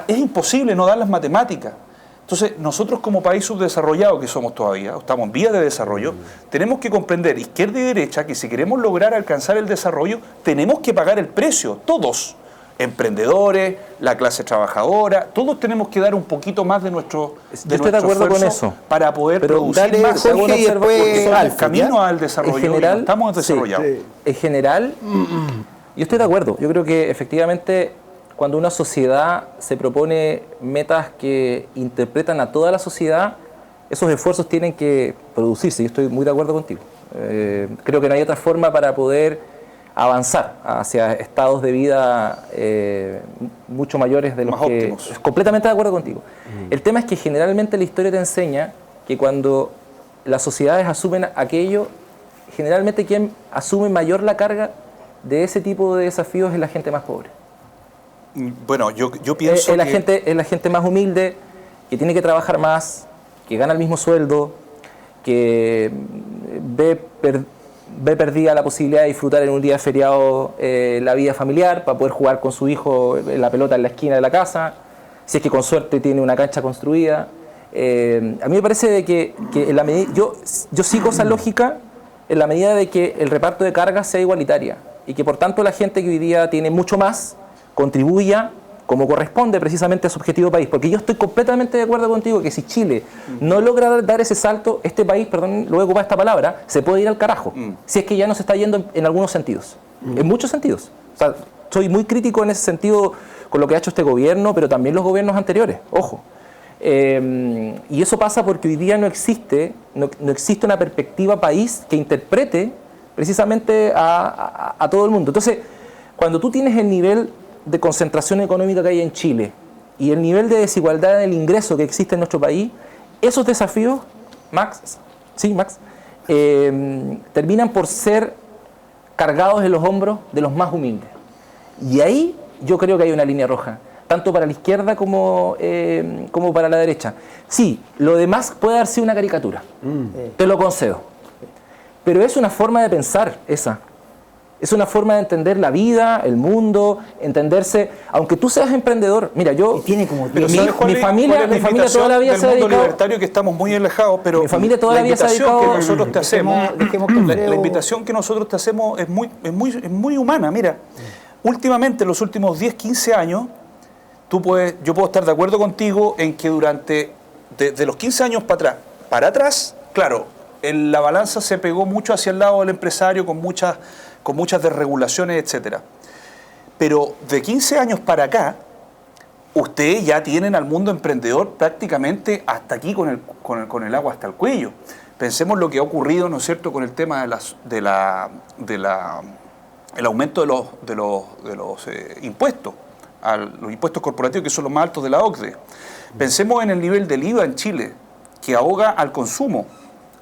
C: Es imposible, no dar las matemáticas. Entonces, nosotros como país subdesarrollado que somos todavía, estamos en vías de desarrollo, tenemos que comprender, izquierda y derecha, que si queremos lograr alcanzar el desarrollo, tenemos que pagar el precio, todos. Emprendedores, la clase trabajadora, todos tenemos que dar un poquito más de nuestro
D: Yo estoy de acuerdo con eso
C: para poder producir más.
A: El
C: camino al desarrollo,
D: general,
C: estamos desarrollados.
D: En general, yo estoy de acuerdo. Yo creo que efectivamente cuando una sociedad se propone metas que interpretan a toda la sociedad, esos esfuerzos tienen que producirse. Yo estoy muy de acuerdo contigo. Creo que no hay otra forma para poder avanzar hacia estados de vida mucho mayores de los
C: más
D: que...
C: óptimos.
D: Completamente de acuerdo contigo. El tema es que generalmente la historia te enseña que cuando las sociedades asumen aquello, generalmente quien asume mayor la carga de ese tipo de desafíos es la gente más pobre.
C: Bueno, yo pienso
D: es la gente más humilde, que tiene que trabajar más, que gana el mismo sueldo, que ve perdida la posibilidad de disfrutar en un día feriado la vida familiar para poder jugar con su hijo la pelota en la esquina de la casa, si es que con suerte tiene una cancha construida. A mí me parece de que en la medida, yo sigo esa lógica en la medida de que el reparto de cargas sea igualitaria y que por tanto la gente que hoy día tiene mucho más contribuya como corresponde precisamente a su objetivo país, porque yo estoy completamente de acuerdo contigo que si Chile no logra dar ese salto, este país, perdón, luego ocupar esta palabra, se puede ir al carajo, si es que ya no se está yendo en algunos sentidos, en muchos sentidos. O sea, soy muy crítico en ese sentido con lo que ha hecho este gobierno, pero también los gobiernos anteriores, ojo. Y eso pasa porque hoy día no existe una perspectiva país que interprete precisamente a todo el mundo. Entonces, cuando tú tienes el nivel de concentración económica que hay en Chile y el nivel de desigualdad en el ingreso que existe en nuestro país, esos desafíos, Max, terminan por ser cargados en los hombros de los más humildes. Y ahí yo creo que hay una línea roja, tanto para la izquierda como para la derecha. Sí, lo demás puede haber sido una caricatura, te lo concedo, pero es una forma de pensar esa. Es una forma de entender la vida, el mundo, entenderse, aunque tú seas emprendedor. Mira, yo...
A: Tiene como
D: mi familia toda la vida se ha dedicado...
C: libertario, que estamos muy alejados, pero
D: mi familia toda la vida se ha dedicado...
C: que nosotros te hacemos, la invitación que nosotros te hacemos es muy humana. Mira, últimamente, en los últimos 10, 15 años, yo puedo estar de acuerdo contigo en que de los 15 años para atrás, claro, la balanza se pegó mucho hacia el lado del empresario con muchas desregulaciones, etcétera. Pero de 15 años para acá, ustedes ya tienen al mundo emprendedor prácticamente hasta aquí con el agua hasta el cuello. Pensemos lo que ha ocurrido, ¿no es cierto?, con el tema el aumento de los impuestos, los impuestos corporativos, que son los más altos de la OCDE. Pensemos en el nivel del IVA en Chile, que ahoga al consumo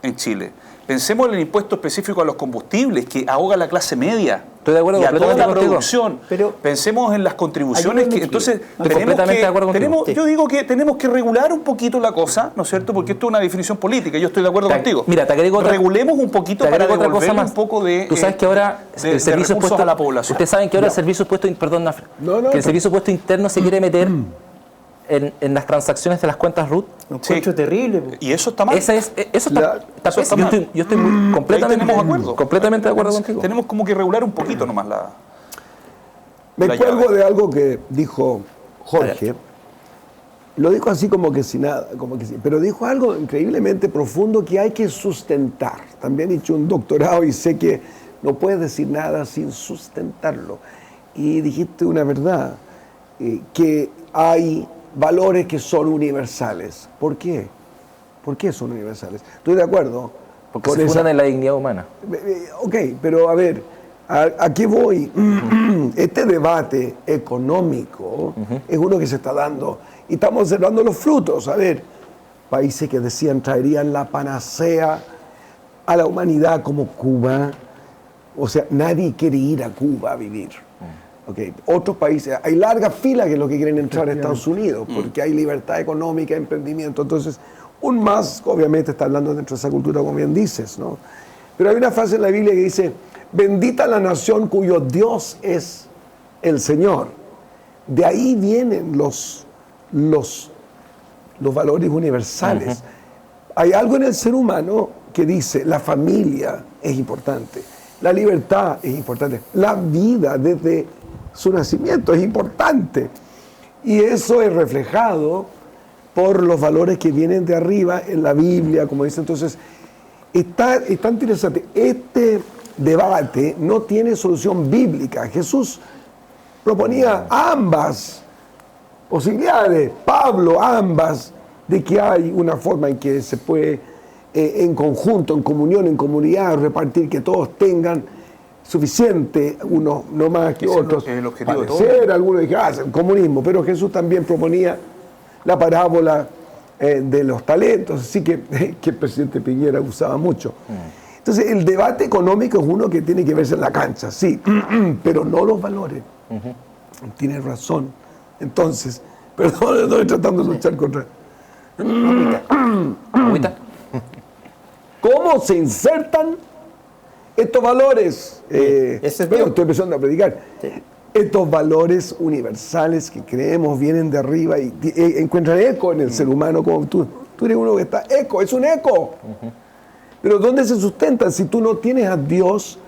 C: en Chile. Pensemos en el impuesto específico a los combustibles, que ahoga a la clase media.
D: Estoy de acuerdo
C: y a toda la
D: contigo.
C: Producción. Pero pensemos en las contribuciones que entonces yo digo que tenemos que regular un poquito la cosa, ¿no es cierto? Porque esto es una definición política. Yo estoy de acuerdo contigo.
D: Mira, te agrego
C: regulemos un poquito para devolverle un poco de
D: tú sabes que ahora el servicio puesto
C: a la población.
D: Ustedes saben que ahora el servicio puesto el servicio puesto interno se quiere meter en las transacciones de las cuentas RUT.
A: Un encuentro terrible.
C: Y eso está mal.
D: Eso está mal. Yo estoy completamente de acuerdo contigo.
C: Tenemos como que regular un poquito nomás
B: Me cuelgo de algo que dijo Jorge. Lo dijo así como que sin nada, pero dijo algo increíblemente profundo que hay que sustentar. También he hecho un doctorado y sé que no puedes decir nada sin sustentarlo. Y dijiste una verdad, que hay valores que son universales. ¿Por qué? ¿Por qué son universales? Estoy de acuerdo.
D: Porque se fundan en la dignidad humana.
B: Ok, pero a ver, ¿a qué voy? Este debate económico es uno que se está dando y estamos observando los frutos. A ver, países que decían traerían la panacea a la humanidad como Cuba. O sea, nadie quiere ir a Cuba a vivir. Okay. Otros países, hay largas filas que es lo que quieren entrar a Estados Unidos, porque hay libertad económica, emprendimiento. Entonces, un más, obviamente, está hablando dentro de esa cultura, como bien dices, ¿no? Pero hay una frase en la Biblia que dice: bendita la nación cuyo Dios es el Señor. De ahí vienen los valores universales. Hay algo en el ser humano que dice: la familia es importante, la libertad es importante, la vida desde su nacimiento es importante, y eso es reflejado por los valores que vienen de arriba en la Biblia, como dice. Entonces, está interesante. Este debate no tiene solución bíblica. Jesús proponía ambas posibilidades, Pablo ambas, de que hay una forma en que se puede en conjunto, en comunión, en comunidad, repartir, que todos tengan suficiente, unos no más que otros.
C: El objetivo de todo.
B: Algunos dijeron, el comunismo, pero Jesús también proponía la parábola de los talentos, así que el presidente Piñera usaba mucho. Entonces, el debate económico es uno que tiene que verse en la cancha, sí, pero no los valores. Tienes razón. Entonces, perdón, estoy tratando de luchar contra...
D: ¿Agüita?
B: ¿Cómo se insertan estos valores? Estoy empezando a predicar. Sí. Estos valores universales que creemos vienen de arriba y encuentran eco en el ser humano, como tú eres uno que está eco, es un eco. Pero ¿dónde se sustentan si tú no tienes a Dios,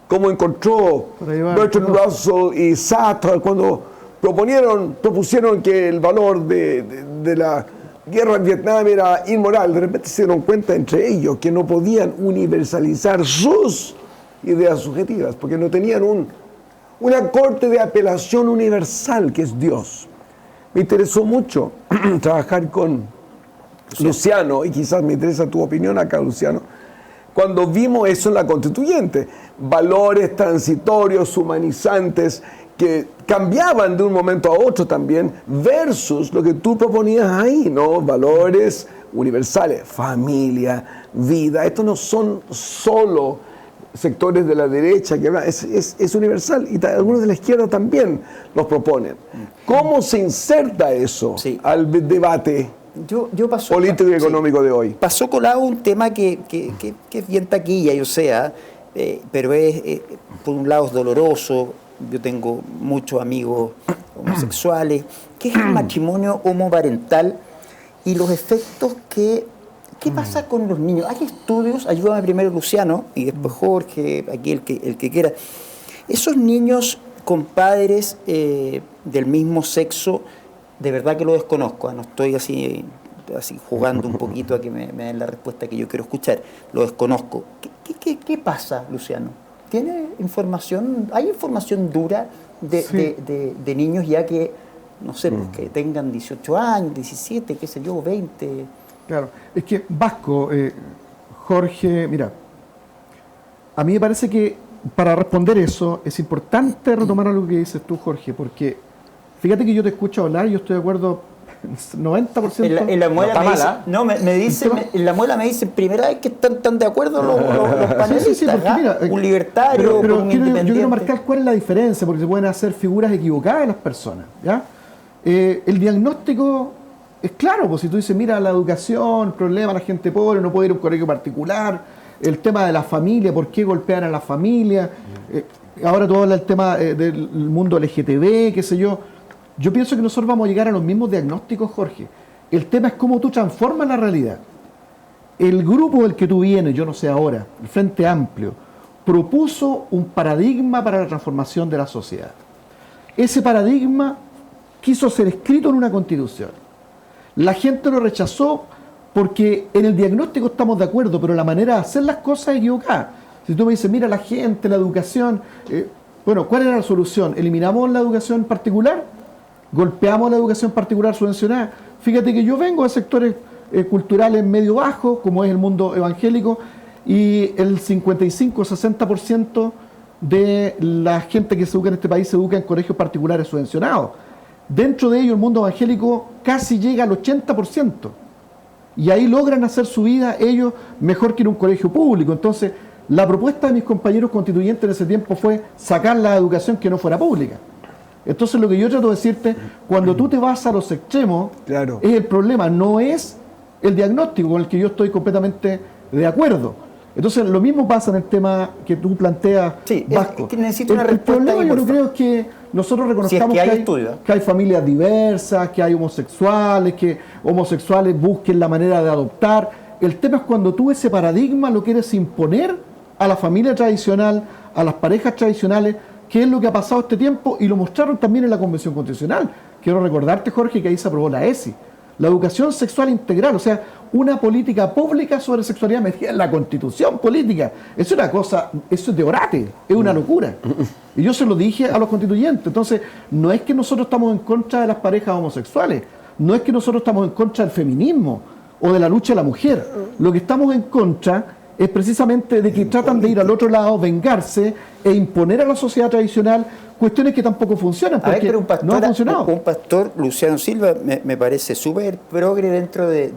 B: como encontró Bertrand Russell y Sartre cuando propusieron que el valor de la guerra en Vietnam era inmoral? De repente se dieron cuenta entre ellos que no podían universalizar sus ideas subjetivas, porque no tenían una corte de apelación universal, que es Dios. Me interesó mucho trabajar con Luciano, y quizás me interesa tu opinión acá, Luciano, cuando vimos eso en la Constituyente, valores transitorios, humanizantes, que cambiaban de un momento a otro también, versus lo que tú proponías ahí, ¿no? Valores universales, familia, vida. Estos no son solo sectores de la derecha que hablan, es universal, y algunos de la izquierda también los proponen. ¿Cómo se inserta eso al debate político y económico de hoy?
A: Pasó colado un tema que es bien taquilla, y o sea, pero es por un lado es doloroso. Yo tengo muchos amigos homosexuales. ¿Qué es el matrimonio homoparental y los efectos que... ¿Qué pasa con los niños? Hay estudios, ayúdame primero Luciano y después Jorge, aquí el que quiera. Esos niños con padres del mismo sexo, de verdad que lo desconozco, no estoy así jugando un poquito a que me den la respuesta que yo quiero escuchar, lo desconozco. ¿Qué pasa, Luciano? ¿Tiene información, hay información dura de niños ya que, no sé, pues, que tengan 18 años, 17, qué sé yo, 20?
E: Claro, es que Vasco, Jorge, mira, a mí me parece que para responder eso es importante retomar algo que dices tú, Jorge, porque fíjate que yo te escucho hablar y yo estoy de acuerdo 90%.
A: En la muela en la muela me dicen, primera vez que están de acuerdo los panelistas,
E: sí, porque, mira,
A: un libertario,
E: pero
A: un independiente.
E: yo quiero marcar cuál es la diferencia, porque se pueden hacer figuras equivocadas de las personas, ¿ya? El diagnóstico es claro, pues si tú dices, mira, la educación, el problema, la gente pobre, no puede ir a un colegio particular, el tema de la familia, por qué golpear a la familia, ahora tú hablas del tema del mundo LGTB, qué sé yo. Yo pienso que nosotros vamos a llegar a los mismos diagnósticos, Jorge. El tema es cómo tú transformas la realidad. El grupo del que tú vienes, yo no sé ahora, el Frente Amplio, propuso un paradigma para la transformación de la sociedad. Ese paradigma quiso ser escrito en una constitución. La gente lo rechazó porque en el diagnóstico estamos de acuerdo, pero la manera de hacer las cosas es equivocada. Si tú me dices, mira, la gente, la educación, bueno, ¿cuál era la solución? ¿Eliminamos la educación particular? ¿Golpeamos la educación particular subvencionada? Fíjate que yo vengo de sectores culturales medio bajos, como es el mundo evangélico, y el 55-60% de la gente que se educa en este país se educa en colegios particulares subvencionados. Dentro de ellos el mundo evangélico casi llega al 80%. Y ahí logran hacer su vida ellos mejor que en un colegio público. Entonces, la propuesta de mis compañeros constituyentes en ese tiempo fue sacar la educación que no fuera pública. Entonces, lo que yo trato de decirte, cuando tú te vas a los extremos,
B: claro,
E: es el problema, no es el diagnóstico con el que yo estoy completamente de acuerdo. Entonces, lo mismo pasa en el tema que tú planteas, Vasco.
A: Que necesito una respuesta.
E: El problema yo creo es que nosotros reconozcamos que hay familias diversas, que hay homosexuales, que homosexuales busquen la manera de adoptar. El tema es cuando tú ese paradigma lo quieres imponer a la familia tradicional, a las parejas tradicionales, que es lo que ha pasado este tiempo, y lo mostraron también en la Convención Constitucional. Quiero recordarte, Jorge, que ahí se aprobó la ESI, la educación sexual integral, o sea, una política pública sobre sexualidad metida en la Constitución política. Es una cosa, eso es de orate, es una locura. Y yo se lo dije a los constituyentes. Entonces, no es que nosotros estamos en contra de las parejas homosexuales, no es que nosotros estamos en contra del feminismo o de la lucha de la mujer. Lo que estamos en contra es precisamente de que tratan de ir al otro lado, vengarse e imponer a la sociedad tradicional cuestiones que tampoco funcionan, porque
A: pero
E: no ha funcionado.
A: Un pastor, Luciano Silva, me parece súper progre dentro de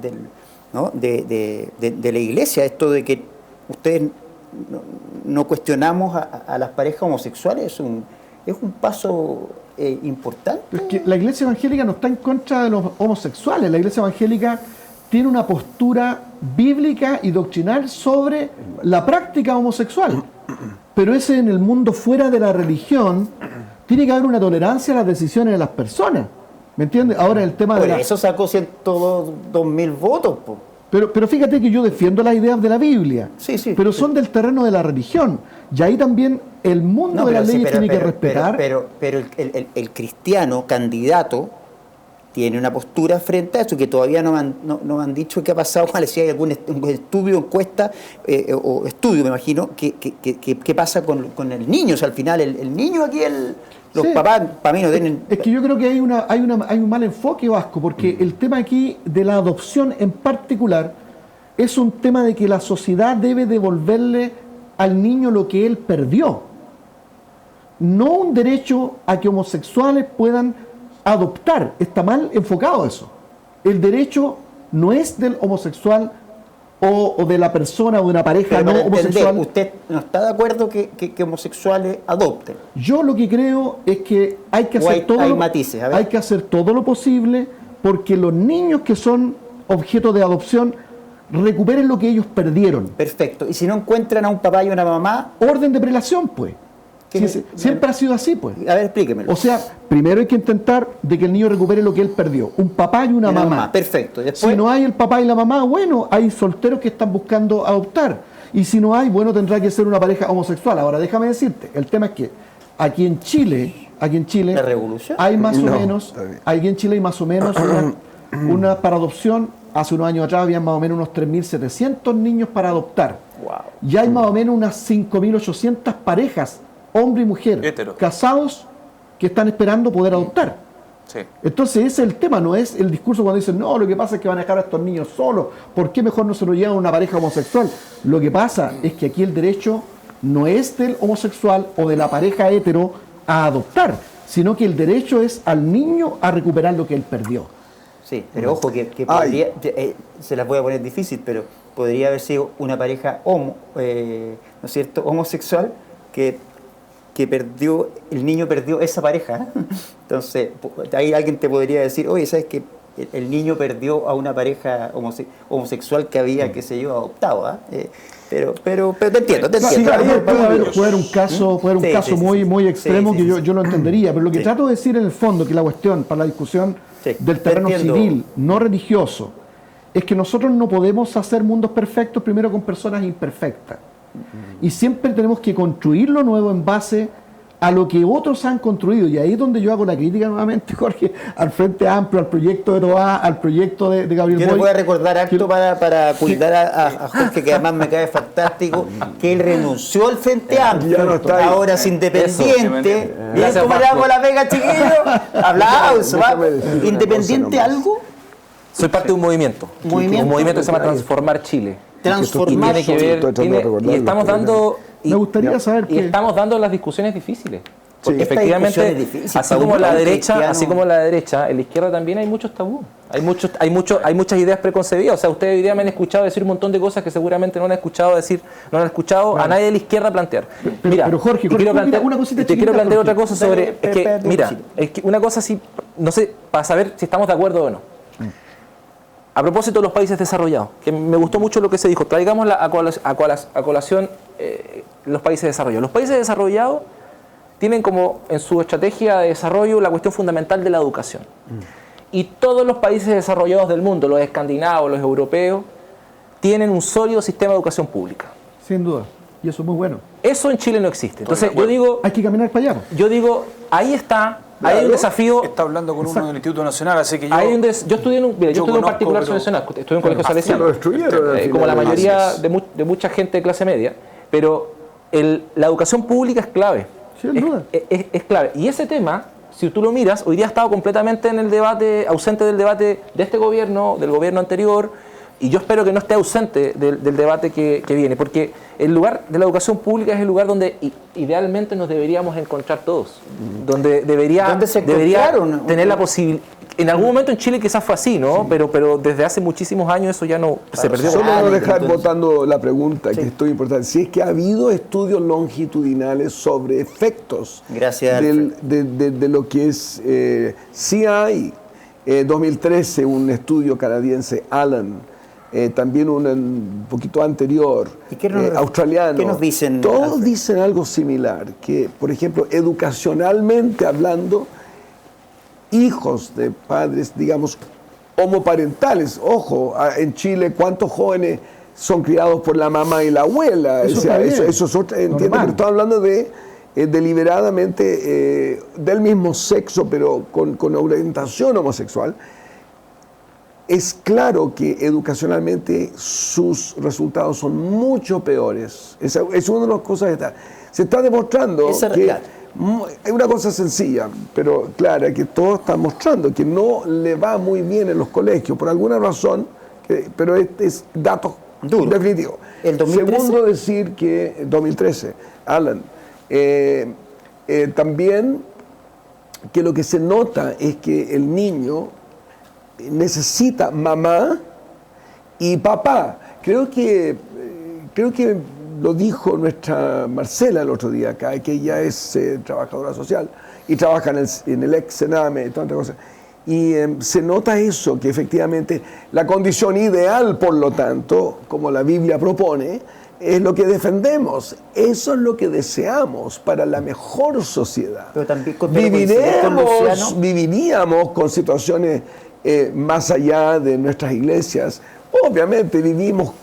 A: la iglesia, esto de que ustedes no cuestionamos a las parejas homosexuales, es un paso importante.
E: Es que la iglesia evangélica no está en contra de los homosexuales, la iglesia evangélica tiene una postura bíblica y doctrinal sobre la práctica homosexual. Pero ese en el mundo fuera de la religión tiene que haber una tolerancia a las decisiones de las personas. ¿Me entiendes? Ahora el tema de
A: eso sacó 102.000 votos, po.
E: Pero fíjate que yo defiendo las ideas de la Biblia, pero son del terreno de la religión. Y ahí también el mundo de las leyes tiene que respetar.
A: Pero el cristiano candidato tiene una postura frente a eso, que todavía no me han dicho qué ha pasado, si hay algún estudio, encuesta o estudio, me imagino, qué pasa con el niño. O sea, al final el niño aquí, los papás, para mí no tienen...
E: Es que yo creo que hay un mal enfoque, Vasco, porque el tema aquí de la adopción en particular es un tema de que la sociedad debe devolverle al niño lo que él perdió. No un derecho a que homosexuales puedan adoptar, está mal enfocado eso. El derecho no es del homosexual o de la persona o de una pareja no homosexual.
A: ¿Usted no está de acuerdo que homosexuales adopten?
E: Yo lo que creo es que hay que hacer todo lo posible porque los niños que son objeto de adopción recuperen lo que ellos perdieron.
A: Perfecto. Y si no encuentran a un papá y una mamá...
E: Orden de prelación, pues. Siempre ha sido así, pues.
A: A ver, explíquemelo.
E: O sea, primero hay que intentar de que el niño recupere lo que él perdió. Un papá y una mamá.
A: Perfecto. Después...
E: Si no hay el papá y la mamá, bueno, hay solteros que están buscando adoptar. Y si no hay, bueno, tendrá que ser una pareja homosexual. Ahora, déjame decirte, el tema es que aquí en Chile,
A: ¿la revolución?
E: hay más o menos, aquí en Chile hay más o menos una para adopción. Hace unos años atrás habían más o menos unos 3.700 niños para adoptar.
A: Wow.
E: Y hay más o menos unas 5.800 parejas, hombre y mujer, casados, que están esperando poder adoptar.
C: Sí.
E: Entonces ese es el tema, no es el discurso cuando dicen, no, lo que pasa es que van a dejar a estos niños solos, ¿por qué mejor no se lo llevan a una pareja homosexual? Lo que pasa es que aquí el derecho no es del homosexual o de la pareja hetero a adoptar, sino que el derecho es al niño a recuperar lo que él perdió.
A: Sí, pero ojo que podría, se las voy a poner difícil, pero podría haber sido una pareja ¿no es cierto?, homosexual que perdió, el niño perdió esa pareja. Entonces, ahí alguien te podría decir, oye, ¿sabes qué? El niño perdió a una pareja homosexual que había, qué sé yo, adoptado. Pero te entiendo.
E: Sí, puede haber un caso, muy extremo que yo lo entendería, pero lo que trato de decir en el fondo, que la cuestión para la discusión del terreno civil, no religioso, es que nosotros no podemos hacer mundos perfectos primero con personas imperfectas. Y siempre tenemos que construir lo nuevo en base a lo que otros han construido. Y ahí es donde yo hago la crítica nuevamente, Jorge, al Frente Amplio, al proyecto de Toá, al proyecto de Gabriel Boric.
A: Yo le voy a recordar acto para cuidar a Jorge, que además me cae fantástico, que él renunció al Frente Amplio, ahora es independiente. ¿Bien cómo le damos la pega, chiquillos? Aplausos. ¿Independiente algo?
D: Soy parte de un movimiento. Un movimiento que se llama Transformar Chile.
A: Transformar
D: Chile. Y estamos dando...
E: Me gustaría saber
D: y estamos dando las discusiones difíciles. Porque
A: Sí,
D: efectivamente, así como la derecha, en la izquierda también hay muchos tabús. Hay muchas ideas preconcebidas. O sea, ustedes hoy día me han escuchado decir un montón de cosas que seguramente no han escuchado a nadie de la izquierda plantear.
E: Pero Jorge,
D: te quiero plantear otra cosa sobre... Es que una cosa así, no sé, para saber si estamos de acuerdo o no. A propósito de los países desarrollados, que me gustó mucho lo que se dijo, traigamos a colación los países desarrollados. Los países desarrollados tienen como en su estrategia de desarrollo la cuestión fundamental de la educación. Y todos los países desarrollados del mundo, los escandinavos, los europeos, tienen un sólido sistema de educación pública.
E: Sin duda, y eso es muy bueno.
D: Eso en Chile no existe. Entonces yo digo...
E: Hay que caminar para allá.
D: Yo digo, ahí está...
C: Claro,
D: hay un desafío.
C: Está hablando con uno del Instituto Nacional, así que
D: yo estudié en un particular nacional, estudié en un colegio salesiano, como la mayoría de mucha gente de clase media, pero la educación pública es clave.
E: Sin duda.
D: Es clave. Y ese tema, si tú lo miras, hoy día ha estado completamente en el debate, ausente del debate de este gobierno, del gobierno anterior, y yo espero que no esté ausente del debate que viene, porque el lugar de la educación pública es el lugar donde idealmente nos deberíamos encontrar todos, donde debería tener la posibilidad. En algún momento en Chile quizás fue así, ¿no? Sí. Pero desde hace muchísimos años eso ya no se perdió.
B: Solo no dejar votando la pregunta, que es muy importante. Si es que ha habido estudios longitudinales sobre efectos de lo que es... sí hay, 2013, un estudio canadiense, Allen, también un poquito anterior, australiano.
A: ¿Qué nos dicen?
B: Todos dicen algo similar, que, por ejemplo, educacionalmente hablando, hijos de padres, digamos, homoparentales. Ojo, en Chile, ¿cuántos jóvenes son criados por la mamá y la abuela? Eso es otra, entiendo, pero estamos hablando de deliberadamente del mismo sexo, pero con orientación homosexual. Es claro que educacionalmente sus resultados son mucho peores. Es una de las cosas que se está demostrando que es una cosa sencilla, pero clara, que todo está mostrando que no le va muy bien en los colegios, por alguna razón, pero es dato definitivo.
A: ¿El 2013?
B: Segundo, decir que 2013, Alan, también que lo que se nota es que el niño necesita mamá y papá. Creo que lo dijo nuestra Marcela el otro día acá, que ella es trabajadora social y trabaja en el ex Sename y tantas cosas. Y se nota eso, que efectivamente la condición ideal, por lo tanto, como la Biblia propone, es lo que defendemos. Eso es lo que deseamos para la mejor sociedad.
A: Pero también
B: viviríamos con situaciones más allá de nuestras iglesias. Obviamente vivimos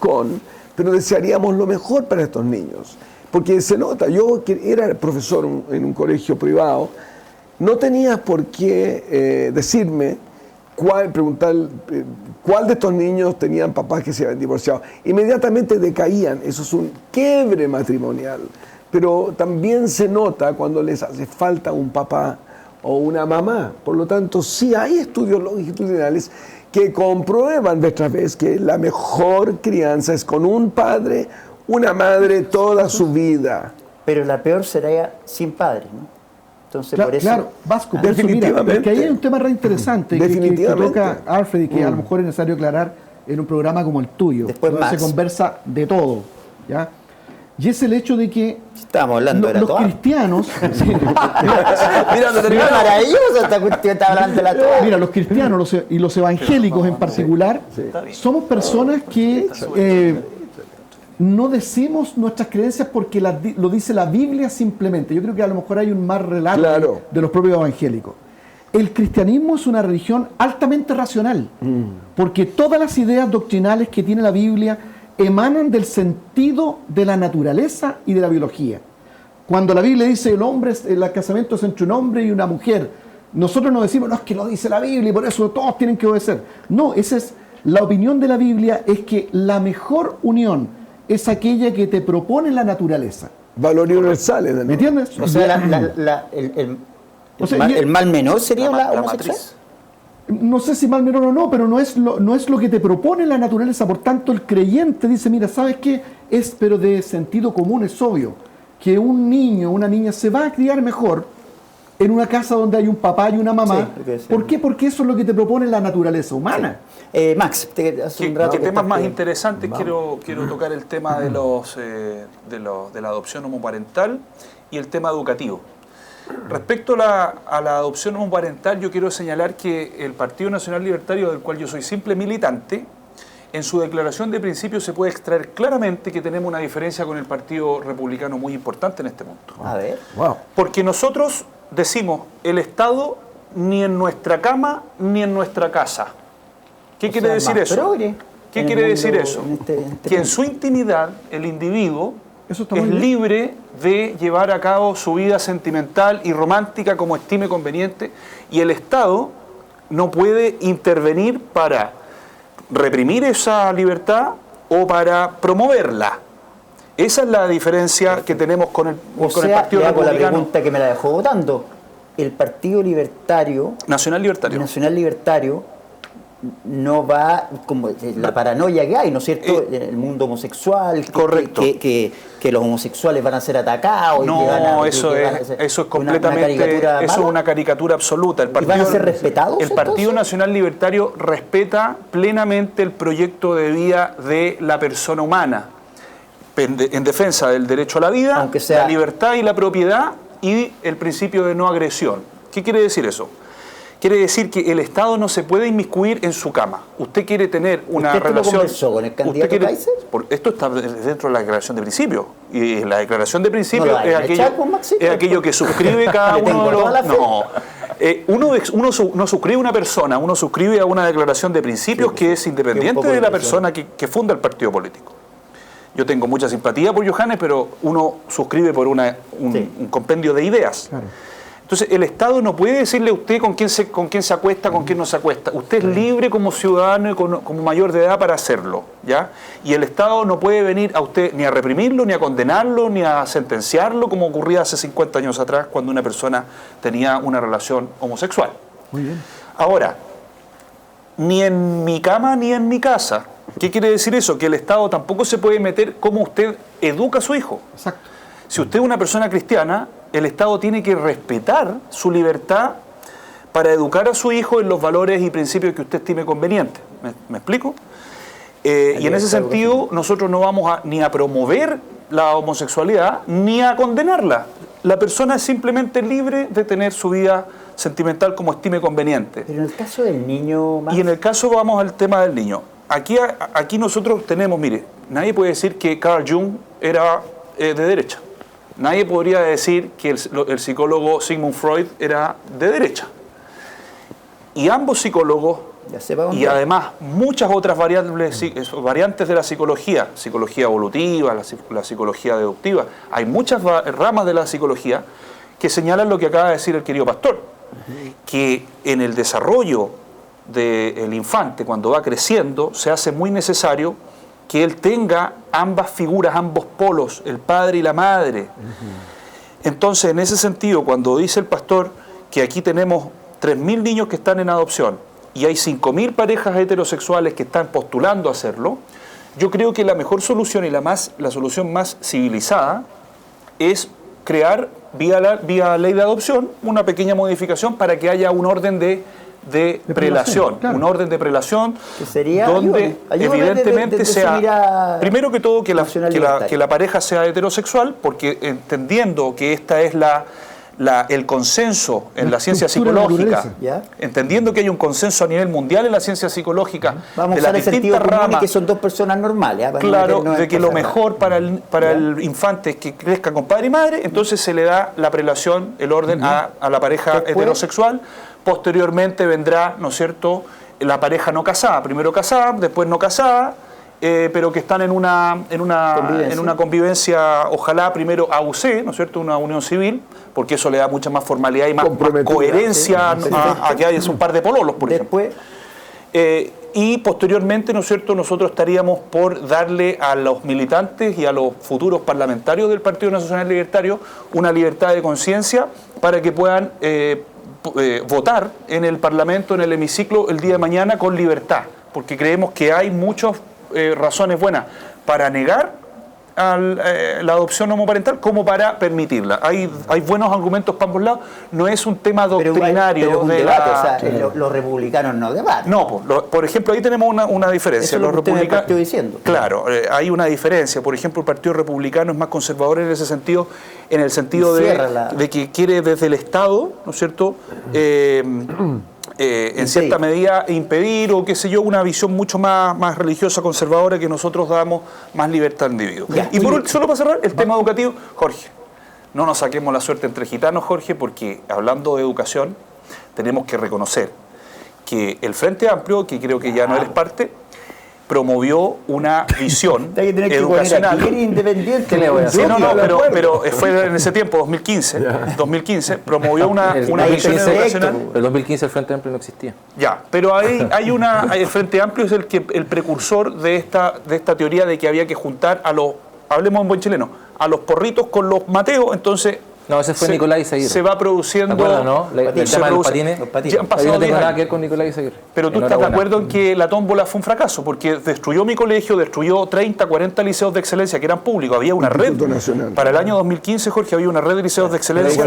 B: pero desearíamos lo mejor para estos niños. Porque se nota, yo que era profesor en un colegio privado, no tenías por qué decirme preguntar cuál de estos niños tenían papás que se habían divorciado. Inmediatamente decaían. Eso es un quiebre matrimonial. Pero también se nota cuando les hace falta un papá o una mamá. Por lo tanto, sí hay estudios longitudinales que comprueban vez tras vez que la mejor crianza es con un padre, una madre toda su vida.
A: Pero la peor será sin padre, ¿no? Entonces,
E: claro,
A: por eso,
E: claro, Vasco,
B: definitivamente.
E: Mira, porque ahí hay un tema re interesante que toca Alfred y que a lo mejor es necesario aclarar en un programa como el tuyo.
A: Después
E: donde se conversa de todo, ¿ya? Y es el hecho de que
A: estamos hablando
E: los cristianos...
A: Mira, maravilloso esta cuestión, está hablando de la toa.
E: Mira, los cristianos y los evangélicos en particular, somos personas que... no decimos nuestras creencias porque lo dice la Biblia simplemente. Yo creo que a lo mejor hay un más relato de los propios evangélicos. El cristianismo es una religión altamente racional, porque todas las ideas doctrinales que tiene la Biblia emanan del sentido de la naturaleza y de la biología. Cuando la Biblia dice el casamiento es entre un hombre y una mujer, nosotros no decimos, no, es que lo dice la Biblia y por eso todos tienen que obedecer. No, esa es la opinión de la Biblia, es que la mejor unión es aquella que te propone la naturaleza.
B: Valores universales. ¿No?
E: ¿Me entiendes?
A: O sea, el mal menor sería la homosexual.
E: No sé si mal menor o no, pero no es lo que te propone la naturaleza. Por tanto, el creyente dice, mira, ¿sabes qué? Pero de sentido común es obvio que un niño, una niña se va a criar mejor en una casa donde hay un papá y una mamá. Sí, ¿por qué? Porque eso es lo que te propone la naturaleza humana.
A: Sí. Max, hace un rato
C: ¿Qué temas más interesantes? Quiero tocar el tema de la adopción homoparental y el tema educativo. Respecto a la adopción homoparental, yo quiero señalar que el Partido Nacional Libertario, del cual yo soy simple militante, en su declaración de principio se puede extraer claramente que tenemos una diferencia con el Partido Republicano muy importante en este punto.
A: A ver.
B: Wow.
C: Porque nosotros decimos, el Estado ni en nuestra cama ni en nuestra casa. ¿Qué quiere decir eso? ¿Qué quiere decir eso? Que en su intimidad el individuo es libre de llevar a cabo su vida sentimental y romántica como estime conveniente, y el Estado no puede intervenir para reprimir esa libertad o para promoverla. Esa es la diferencia que tenemos con el Partido Republicano.
A: La pregunta que me la dejó votando. El Partido Libertario...
C: Nacional
A: Libertario no va, como la paranoia que hay, ¿no es cierto?, en el mundo homosexual,
C: correcto.
A: Que los homosexuales van a ser atacados.
C: No, eso es completamente, eso es una caricatura absoluta.
A: ¿Y van a ser respetados?
C: El Partido Nacional Libertario respeta plenamente el proyecto de vida de la persona humana, en defensa del derecho a la vida, la libertad y la propiedad y el principio de no agresión. ¿Qué quiere decir eso? Quiere decir que el Estado no se puede inmiscuir en su cama. Usted quiere tener una relación...
A: ¿Usted lo conversó con el candidato Kaiser?
C: Esto está dentro de la declaración de principio. Y la declaración de principio es aquello que suscribe cada uno de los... No. Uno suscribe una persona, uno suscribe a una declaración de principios que es independiente de la persona que funda el partido político. Yo tengo mucha simpatía por Johannes, pero uno suscribe por un compendio de ideas. Claro. Entonces, el Estado no puede decirle a usted con quién se acuesta, con quién no se acuesta. Usted es libre como ciudadano y como mayor de edad para hacerlo, ¿ya? Y el Estado no puede venir a usted ni a reprimirlo, ni a condenarlo, ni a sentenciarlo, como ocurría hace 50 años atrás cuando una persona tenía una relación homosexual.
E: Muy bien.
C: Ahora, ni en mi cama ni en mi casa. ¿Qué quiere decir eso? Que el Estado tampoco se puede meter cómo usted educa a su hijo.
E: Exacto.
C: Si usted es una persona cristiana, el Estado tiene que respetar su libertad para educar a su hijo en los valores y principios que usted estime convenientes. ¿Me explico? Y en ese sentido, nosotros no vamos ni a promover la homosexualidad ni a condenarla. La persona es simplemente libre de tener su vida sentimental como estime conveniente.
A: Pero en el caso del niño...
C: Y en el caso, vamos al tema del niño. Aquí nosotros tenemos, mire, nadie puede decir que Carl Jung era de derecha. Nadie podría decir que el psicólogo Sigmund Freud era de derecha. Y ambos psicólogos, y además muchas otras variantes de la psicología evolutiva, la psicología deductiva, hay muchas ramas de la psicología que señalan lo que acaba de decir el querido pastor, que en el desarrollo del infante, cuando va creciendo, se hace muy necesario que él tenga ambas figuras, ambos polos, el padre y la madre. Entonces, en ese sentido, cuando dice el pastor que aquí tenemos 3.000 niños que están en adopción y hay 5.000 parejas heterosexuales que están postulando a hacerlo, yo creo que la mejor solución y la solución más civilizada es crear, vía ley de adopción, una pequeña modificación para que haya un orden de prelación, claro. Un orden de prelación
A: que sería
C: donde evidentemente sea, primero que todo, que la pareja sea heterosexual, porque entendiendo que esta es el consenso en la ciencia psicológica, entendiendo que hay un consenso a nivel mundial en la ciencia psicológica,
A: vamos de las distintas ramas, que son dos personas normales,
C: claro, de que lo mejor para el infante es que crezca con padre y madre, entonces se le da la prelación, el orden a la pareja heterosexual. Posteriormente vendrá, ¿no es cierto?, la pareja no casada, primero casada, después no casada, pero que están en una convivencia, ojalá primero AUC, ¿no es cierto?, una unión civil, porque eso le da mucha más formalidad y más coherencia a que haya un par de pololos, por ejemplo. Y posteriormente, ¿no es cierto?, nosotros estaríamos por darle a los militantes y a los futuros parlamentarios del Partido Nacional Libertario una libertad de conciencia para que puedan votar en el Parlamento, en el hemiciclo, el día de mañana con libertad, porque creemos que hay muchas razones buenas para negar la adopción homoparental como para permitirla. Hay buenos argumentos para ambos lados, no es un tema doctrinario.
A: Pero es un debate, o sea, los republicanos no debaten.
C: No, por ejemplo, ahí tenemos una diferencia.
A: Eso es lo que usted me diciendo.
C: Claro, hay una diferencia. Por ejemplo, el Partido Republicano es más conservador en ese sentido, en el sentido de que quiere desde el Estado, ¿no es cierto?, en cierta medida impedir o qué sé yo, una visión mucho más religiosa, conservadora, que nosotros damos más libertad al individuo. Y por último, solo para cerrar, el tema educativo, Jorge, no nos saquemos la suerte entre gitanos, Jorge, porque hablando de educación, tenemos que reconocer que el Frente Amplio, que creo que ya no eres parte, promovió una visión educacional.
A: Independiente.
C: Sí, pero fue en ese tiempo, 2015, promovió una visión educacional.
D: En el 2015 el Frente Amplio no existía.
C: Ya, pero el Frente Amplio es el precursor de esta teoría de que había que juntar hablemos en buen chileno, a los porritos con los mateos, entonces...
D: No, ese fue Nicolás Izaguirre.
C: Se va produciendo...
D: ¿Te acuerdas, no? El tema de los patines.
C: Ya han pasado 10 años.
D: Nada que ver con Nicolás Izaguirre.
C: Pero tú estás de acuerdo en que la tómbola fue un fracaso, porque destruyó mi colegio, destruyó 30, 40 liceos de excelencia que eran públicos. Había una red. Para el año 2015, Jorge, había una red de liceos de excelencia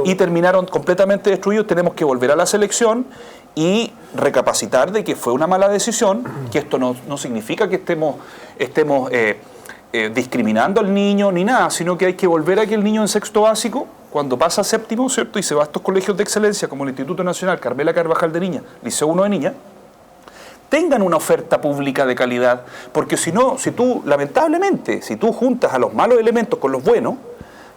C: y terminaron completamente destruidos. Tenemos que volver a la selección y recapacitar de que fue una mala decisión, que esto no significa que estemos discriminando al niño ni nada, sino que hay que volver a que el niño en sexto básico, cuando pasa a séptimo, ¿cierto?, y se va a estos colegios de excelencia como el Instituto Nacional Carmela Carvajal de Niña, Liceo 1 de Niña, tengan una oferta pública de calidad, porque si no, lamentablemente, si tú juntas a los malos elementos con los buenos,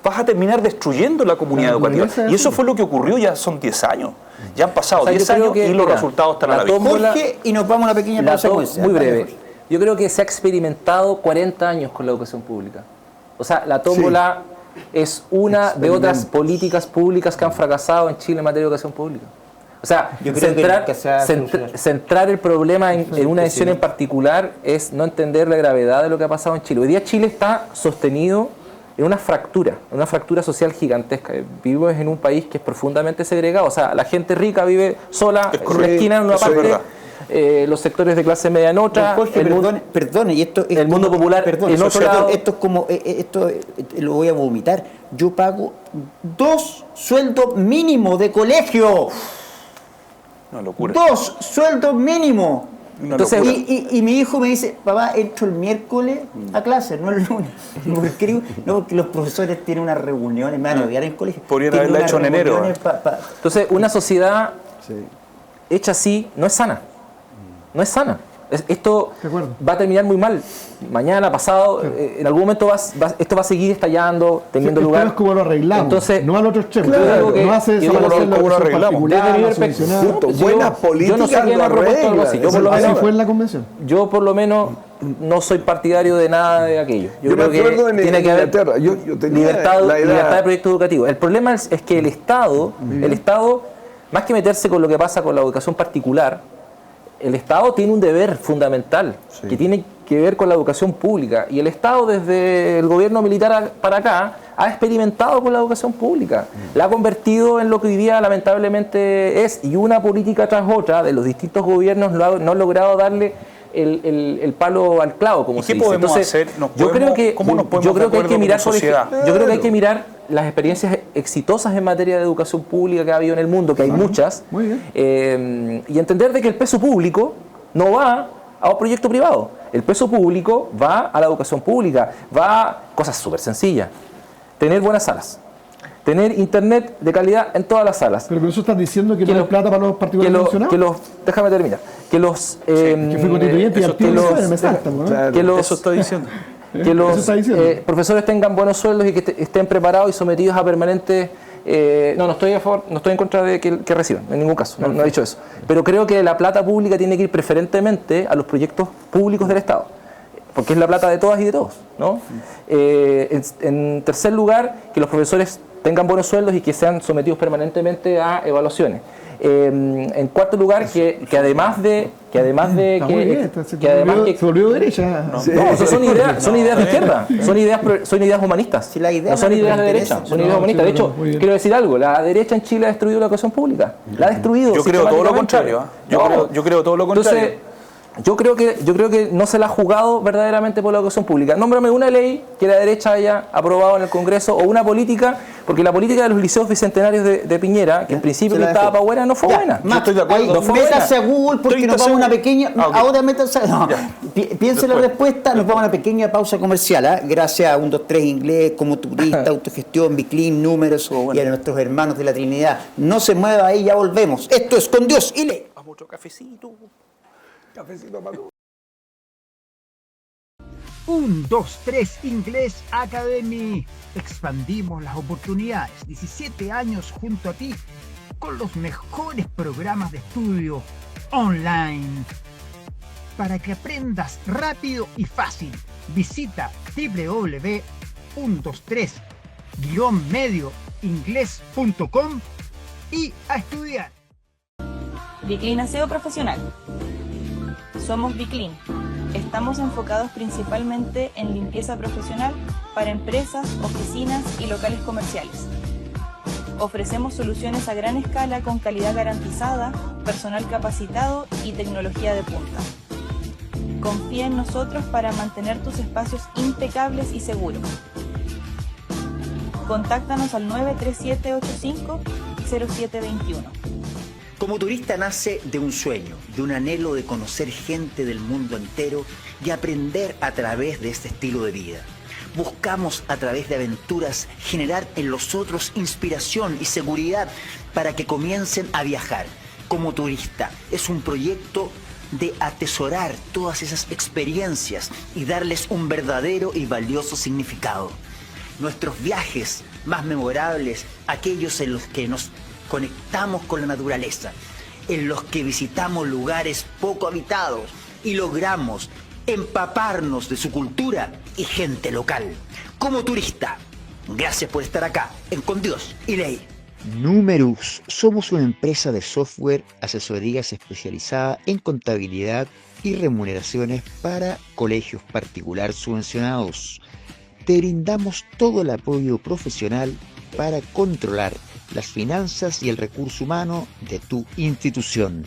C: vas a terminar destruyendo la comunidad educativa. Y eso fue lo que ocurrió, ya son 10 años. Ya han pasado 10 años y los resultados están a la vista.
A: Jorge, y nos vamos a una pequeña pausa.
D: Muy breve. Yo creo que se ha experimentado 40 años con la educación pública. O sea, la tómbola es una de otras políticas públicas que han fracasado en Chile en materia de educación pública. O sea, centrar el problema en una decisión en particular es no entender la gravedad de lo que ha pasado en Chile. Hoy día Chile está sostenido en una fractura social gigantesca. Vivimos en un país que es profundamente segregado. O sea, la gente rica vive sola en una esquina, en una parte... los sectores de clase media en otra,
A: Jorge, perdone, y esto
D: el mundo popular en otro lado.
A: Esto es como, esto lo voy a vomitar. Yo pago 2 sueldos mínimos de colegio.
C: Una locura.
A: 2 sueldos mínimos.
D: Entonces,
A: y mi hijo me dice, papá, entro el miércoles a clase, no el lunes. Porque los profesores tienen unas reuniones, me van a odiar en el colegio.
C: Podrían haberla hecho en enero.
D: Entonces, una sociedad hecha así no es sana. No es sana. Esto va a terminar muy mal. Mañana, pasado, en algún momento esto va a seguir estallando, teniendo lugar.
E: Es como lo arreglamos,
D: entonces,
E: no al otro extremo.
B: Claro,
E: no hace
C: cómo lo arreglamos.
B: Buenas políticas.
D: Yo no sé quién ha propuesto algo así.
E: Así fue en la convención.
D: Yo por lo menos no soy partidario de nada de aquello.
B: Yo creo
D: me acuerdo
B: que tiene que haber
D: libertad de proyecto educativo. El problema es que el Estado, más que meterse con lo que pasa con la educación particular, el Estado tiene un deber fundamental que tiene que ver con la educación pública, y el Estado desde el gobierno militar para acá ha experimentado con la educación pública, la ha convertido en lo que hoy día lamentablemente es, y una política tras otra de los distintos gobiernos no han logrado darle el palo al clavo, como se dice.
C: ¿Qué podemos hacer?
D: Yo creo que hay que mirar las experiencias exitosas en materia de educación pública que ha habido en el mundo, que hay muchas, y entender de que el peso público no va a un proyecto privado. El peso público va a la educación pública, va a cosas súper sencillas. Tener buenas salas, tener internet de calidad en todas las salas.
E: Pero con eso estás diciendo que no hay plata para los particulares funcionarios.
D: Déjame terminar. Que los
E: que fui constituyente y al tío me salta, ¿no?
C: Eso está diciendo.
D: Que los profesores tengan buenos sueldos y que estén preparados y sometidos a permanentes... no estoy a favor, no estoy en contra de que reciban, en ningún caso, no he dicho eso. Pero creo que la plata pública tiene que ir preferentemente a los proyectos públicos del Estado, porque es la plata de todas y de todos, ¿no? En tercer lugar, que los profesores tengan buenos sueldos y que sean sometidos permanentemente a evaluaciones. En cuarto lugar, que además de
E: se volvió derecha.
D: No, son ideas de izquierda, son ideas humanistas, no son ideas de derecha, son ideas humanistas. De hecho, quiero decir algo, la derecha en Chile ha destruido la educación pública, la ha destruido.
C: Yo creo todo lo contrario. Yo creo todo lo contrario.
D: Entonces, yo creo que no se la ha jugado verdaderamente por la educación pública. Nómbrame una ley que la derecha haya aprobado en el Congreso, o una política, porque la política de los liceos bicentenarios de Piñera, que en principio estaba para buena, no fue buena.
A: Yo estoy de acuerdo. Métase a Google porque nos vamos a una pequeña... Ahora métase... Piense la respuesta, nos vamos a una pequeña pausa comercial. Gracias a 1, 2, 3 Inglés, Como Turista, Autogestión, Biclin, Números y a nuestros hermanos de la Trinidad. No se mueva ahí, ya volvemos. Esto es Con Dios y Ley.
C: Vamos a otro cafecito.
B: Cafecito para tú.
F: 1, 2, 3 Inglés Academy. Expandimos las oportunidades. 17 años junto a ti con los mejores programas de estudio online. Para que aprendas rápido y fácil, visita www.123-medioinglés.com y a estudiar.
G: Biclin Aseo Profesional. Somos Biclin. Estamos enfocados principalmente en limpieza profesional para empresas, oficinas y locales comerciales. Ofrecemos soluciones a gran escala con calidad garantizada, personal capacitado y tecnología de punta. Confía en nosotros para mantener tus espacios impecables y seguros. Contáctanos al 93785-0721.
A: Como Turista nace de un sueño, de un anhelo de conocer gente del mundo entero y aprender a través de este estilo de vida. Buscamos a través de aventuras generar en los otros inspiración y seguridad para que comiencen a viajar. Como Turista es un proyecto de atesorar todas esas experiencias y darles un verdadero y valioso significado. Nuestros viajes más memorables, aquellos en los que nos conectamos con la naturaleza, en los que visitamos lugares poco habitados y logramos empaparnos de su cultura y gente local. Como Turista, gracias por estar acá en Con Dios y Ley.
H: Números. Somos una empresa de software, asesorías especializada en contabilidad y remuneraciones para colegios particular subvencionados. Te brindamos todo el apoyo profesional para controlar las finanzas y el recurso humano de tu institución.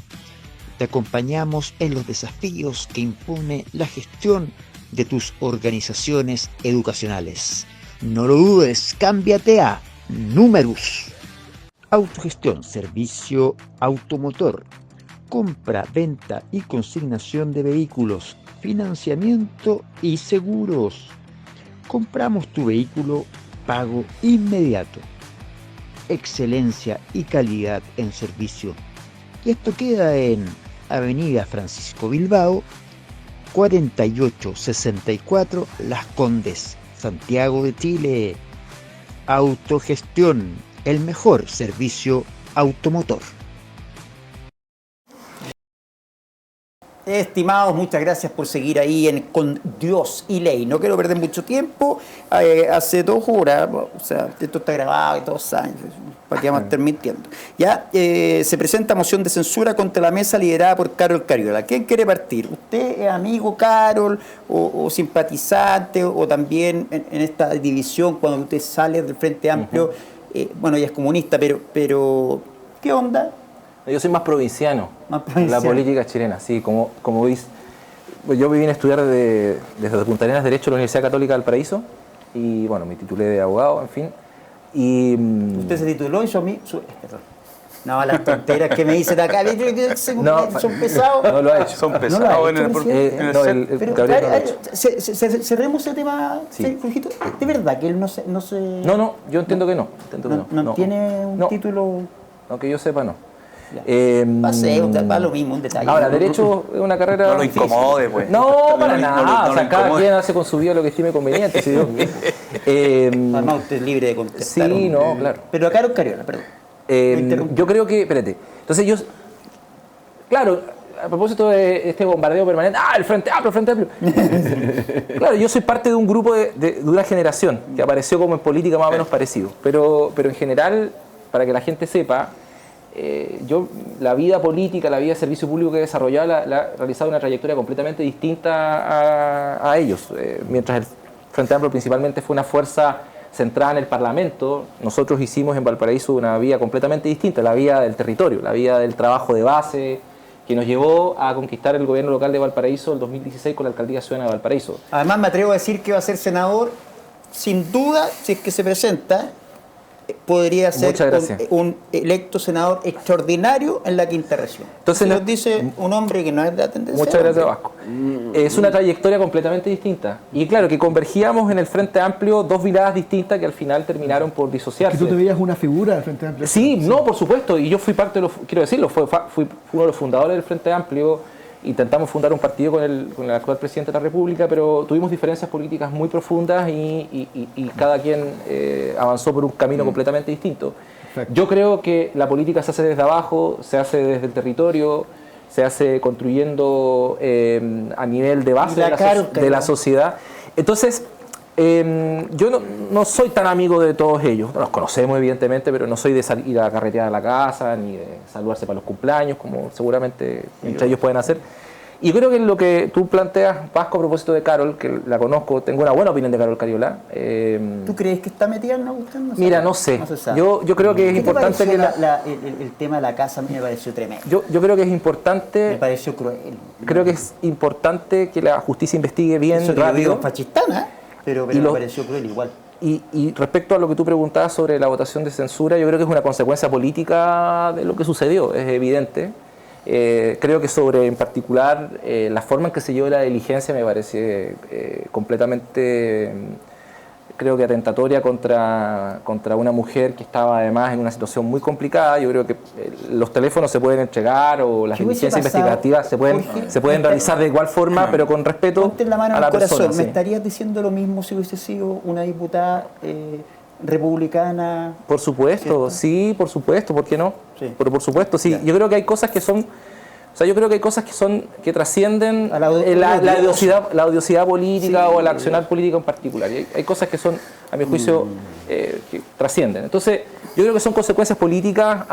H: Te acompañamos en los desafíos que impone la gestión de tus organizaciones educacionales. No lo dudes, cámbiate a Números. Autogestión, servicio automotor. compra, venta y consignación de vehículos, financiamiento y seguros. Compramos tu vehículo, pago inmediato. Excelencia y calidad en servicio. Y esto queda en Avenida Francisco Bilbao, 4864 Las Condes, Santiago de Chile. Autogestión, el mejor servicio automotor.
A: Estimados, muchas gracias por seguir ahí con Dios y Ley. No quiero perder mucho tiempo. Hace 2 horas, o sea, esto está grabado y todos saben, para que vamos a estar mintiendo. Ya se presenta moción de censura contra la mesa liderada por Carol Cariola. ¿Quién quiere partir? ¿Usted es amigo Carol o simpatizante o también en esta división cuando usted sale del Frente Amplio? Bueno, ella es comunista, pero ¿qué onda?
D: Yo soy más provinciano, la política chilena, sí, como veis, yo me vine a estudiar desde Punta Arenas Derecho en la Universidad Católica del Paraíso y bueno, me titulé de abogado, en fin. Y,
A: ¿usted se tituló y perdón. No, las tonteras que me dicen acá, son pesados.
C: No lo ha hecho. Son pesados
A: cerremos ese tema,
D: sí.
A: Jorgito. ¿De verdad que él no se...?
D: No, yo entiendo que no.
A: No tiene un título...
D: Aunque yo sepa, no.
A: Va lo mismo, un detalle.
D: Ahora, Derecho es una carrera...
C: No lo incomode, pues.
D: No, para nada. O sea, cada quien hace con su vida lo que estime conveniente.
A: Además, usted es libre de contestar.
D: Sí, no, claro.
A: Pero a Carol Cariola, perdón.
D: Yo creo que... Espérate. Entonces claro, a propósito de este bombardeo permanente... ¡Ah, el Frente Amplio, el Frente Amplio! Claro, yo soy parte de un grupo de una generación que apareció como en política más o menos parecido. Pero en general, para que la gente sepa... yo la vida política, la vida de servicio público que he desarrollado la he realizado una trayectoria completamente distinta a ellos. Mientras el Frente Amplio principalmente fue una fuerza centrada en el Parlamento, nosotros hicimos en Valparaíso una vía completamente distinta, la vía del territorio, la vía del trabajo de base, que nos llevó a conquistar el gobierno local de Valparaíso en 2016 con la Alcaldía Ciudadana de Valparaíso.
A: Además me atrevo a decir que va a ser senador, sin duda, si es que se presenta, podría ser un electo senador extraordinario en la quinta región.
D: Entonces
A: nos dice un hombre que no es de la tendencia.
D: Muchas gracias, Vasco. Es una trayectoria completamente distinta. Y claro, que convergíamos en el Frente Amplio dos miradas distintas que al final terminaron por disociarse.
E: ¿Que tú te veías una figura del Frente Amplio?
D: Sí, no, por supuesto. Y yo fui parte de quiero decirlo, fui uno de los fundadores del Frente Amplio. Intentamos fundar un partido con el actual presidente de la República, pero tuvimos diferencias políticas muy profundas y cada quien avanzó por un camino completamente distinto. Perfecto. Yo creo que la política se hace desde abajo, se hace desde el territorio, se hace construyendo a nivel de base de la sociedad. Entonces, yo no soy tan amigo de todos ellos. Nos conocemos, evidentemente, pero no soy de salir a carretear a la casa, ni de saludarse para los cumpleaños, como seguramente entre ellos pueden hacer. Y creo que lo que tú planteas, Vasco, a propósito de Carol, que la conozco, tengo una buena opinión de Carol Cariola.
A: ¿Tú crees que está metida en Agustín? No
D: mira, no sé. Yo creo que es importante que...
A: el tema de la casa a mí me pareció tremendo.
D: Yo creo que es importante...
A: Me pareció cruel.
D: Creo que es importante que la justicia investigue bien
A: eso
D: rápido.
A: Eso fascistana, pero me pareció cruel igual.
D: Y respecto a lo que tú preguntabas sobre la votación de censura, yo creo que es una consecuencia política de lo que sucedió, es evidente. Creo que sobre, en particular, la forma en que se llevó la diligencia me parece completamente, creo que atentatoria contra una mujer que estaba además en una situación muy complicada. Yo creo que los teléfonos se pueden entregar o las diligencias investigativas se pueden realizar de igual forma, pero con respeto
A: ponte la mano
D: a la
A: corazón.
D: persona.
A: ¿Me estarías diciendo lo mismo si hubiese sido una diputada republicana?
D: Por supuesto, ¿cierto? Sí, por supuesto, ¿por qué no?
A: Sí.
D: Pero por supuesto, sí. Ya. Yo creo que hay cosas que son... O sea, yo creo que hay cosas que trascienden la odiosidad política o la accionar política en particular. Y hay cosas que son, a mi juicio, que trascienden. Entonces, yo creo que son consecuencias políticas.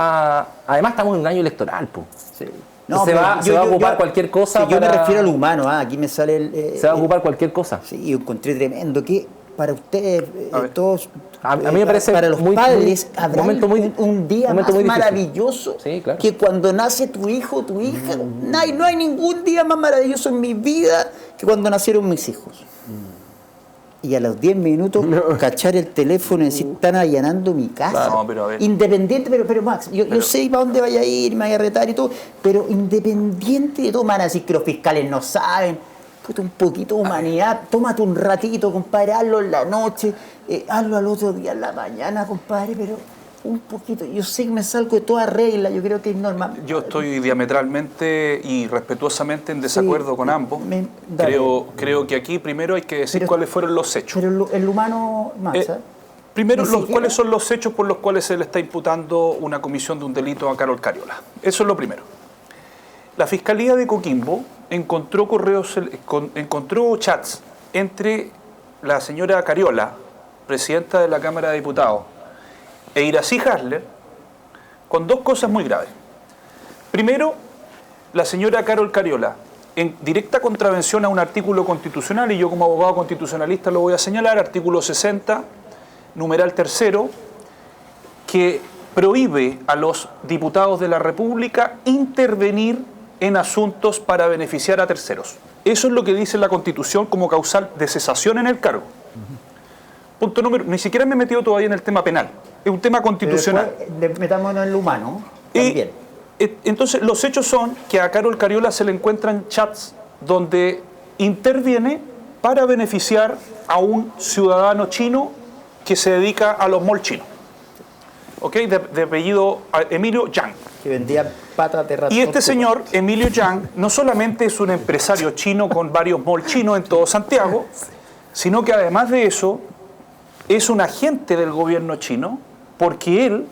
D: Además, estamos en un año electoral, pues. Sí. No, se va a ocupar cualquier cosa.
A: Sí, yo me refiero al humano. Aquí me sale
D: se va a ocupar cualquier cosa.
A: Sí, yo encontré tremendo. ¿Qué? Para ustedes, todos,
D: a mí me parece
A: para los padres, habrá un día más maravilloso,
D: sí, claro,
A: que cuando nace tu hijo o tu hija. No hay ningún día más maravilloso en mi vida que cuando nacieron mis hijos. y a los 10 minutos cachar el teléfono y decir, están allanando mi casa.
C: No, pero a ver.
A: Independiente, pero Max, yo sé para dónde vaya a ir, me vaya a retar y todo, pero independiente de todo, me van a decir que los fiscales no saben. Puta, un poquito de humanidad, tómate un ratito, compadre, hazlo en la noche, hazlo al otro día en la mañana, compadre, pero un poquito. Yo sé que me salgo de toda regla, yo creo que es normal.
C: Yo estoy diametralmente y respetuosamente en desacuerdo con ambos. Creo que aquí primero hay que decir cuáles fueron los hechos.
A: Pero el humano más,
C: Primero, cuáles son los hechos por los cuales se le está imputando una comisión de un delito a Carol Cariola. Eso es lo primero. La Fiscalía de Coquimbo encontró chats entre la señora Cariola, presidenta de la Cámara de Diputados, e Iracy Hasler, con dos cosas muy graves. Primero, la señora Carol Cariola, en directa contravención a un artículo constitucional, y yo como abogado constitucionalista lo voy a señalar, artículo 60, numeral 3, que prohíbe a los diputados de la República intervenir en asuntos para beneficiar a terceros. Eso es lo que dice la Constitución como causal de cesación en el cargo. Punto número, ni siquiera me he metido todavía en el tema penal, es un tema constitucional.
A: Metámonos en lo humano también.
C: Entonces, los hechos son que a Carol Cariola se le encuentran chats donde interviene para beneficiar a un ciudadano chino que se dedica a los malls chinos. ¿Ok? De apellido Emilio Yang.
A: Que vendía patas de ratón.
C: Y este señor, Emilio Yang, no solamente es un empresario chino con varios malls chinos en todo Santiago, sino que además de eso, es un agente del gobierno chino porque él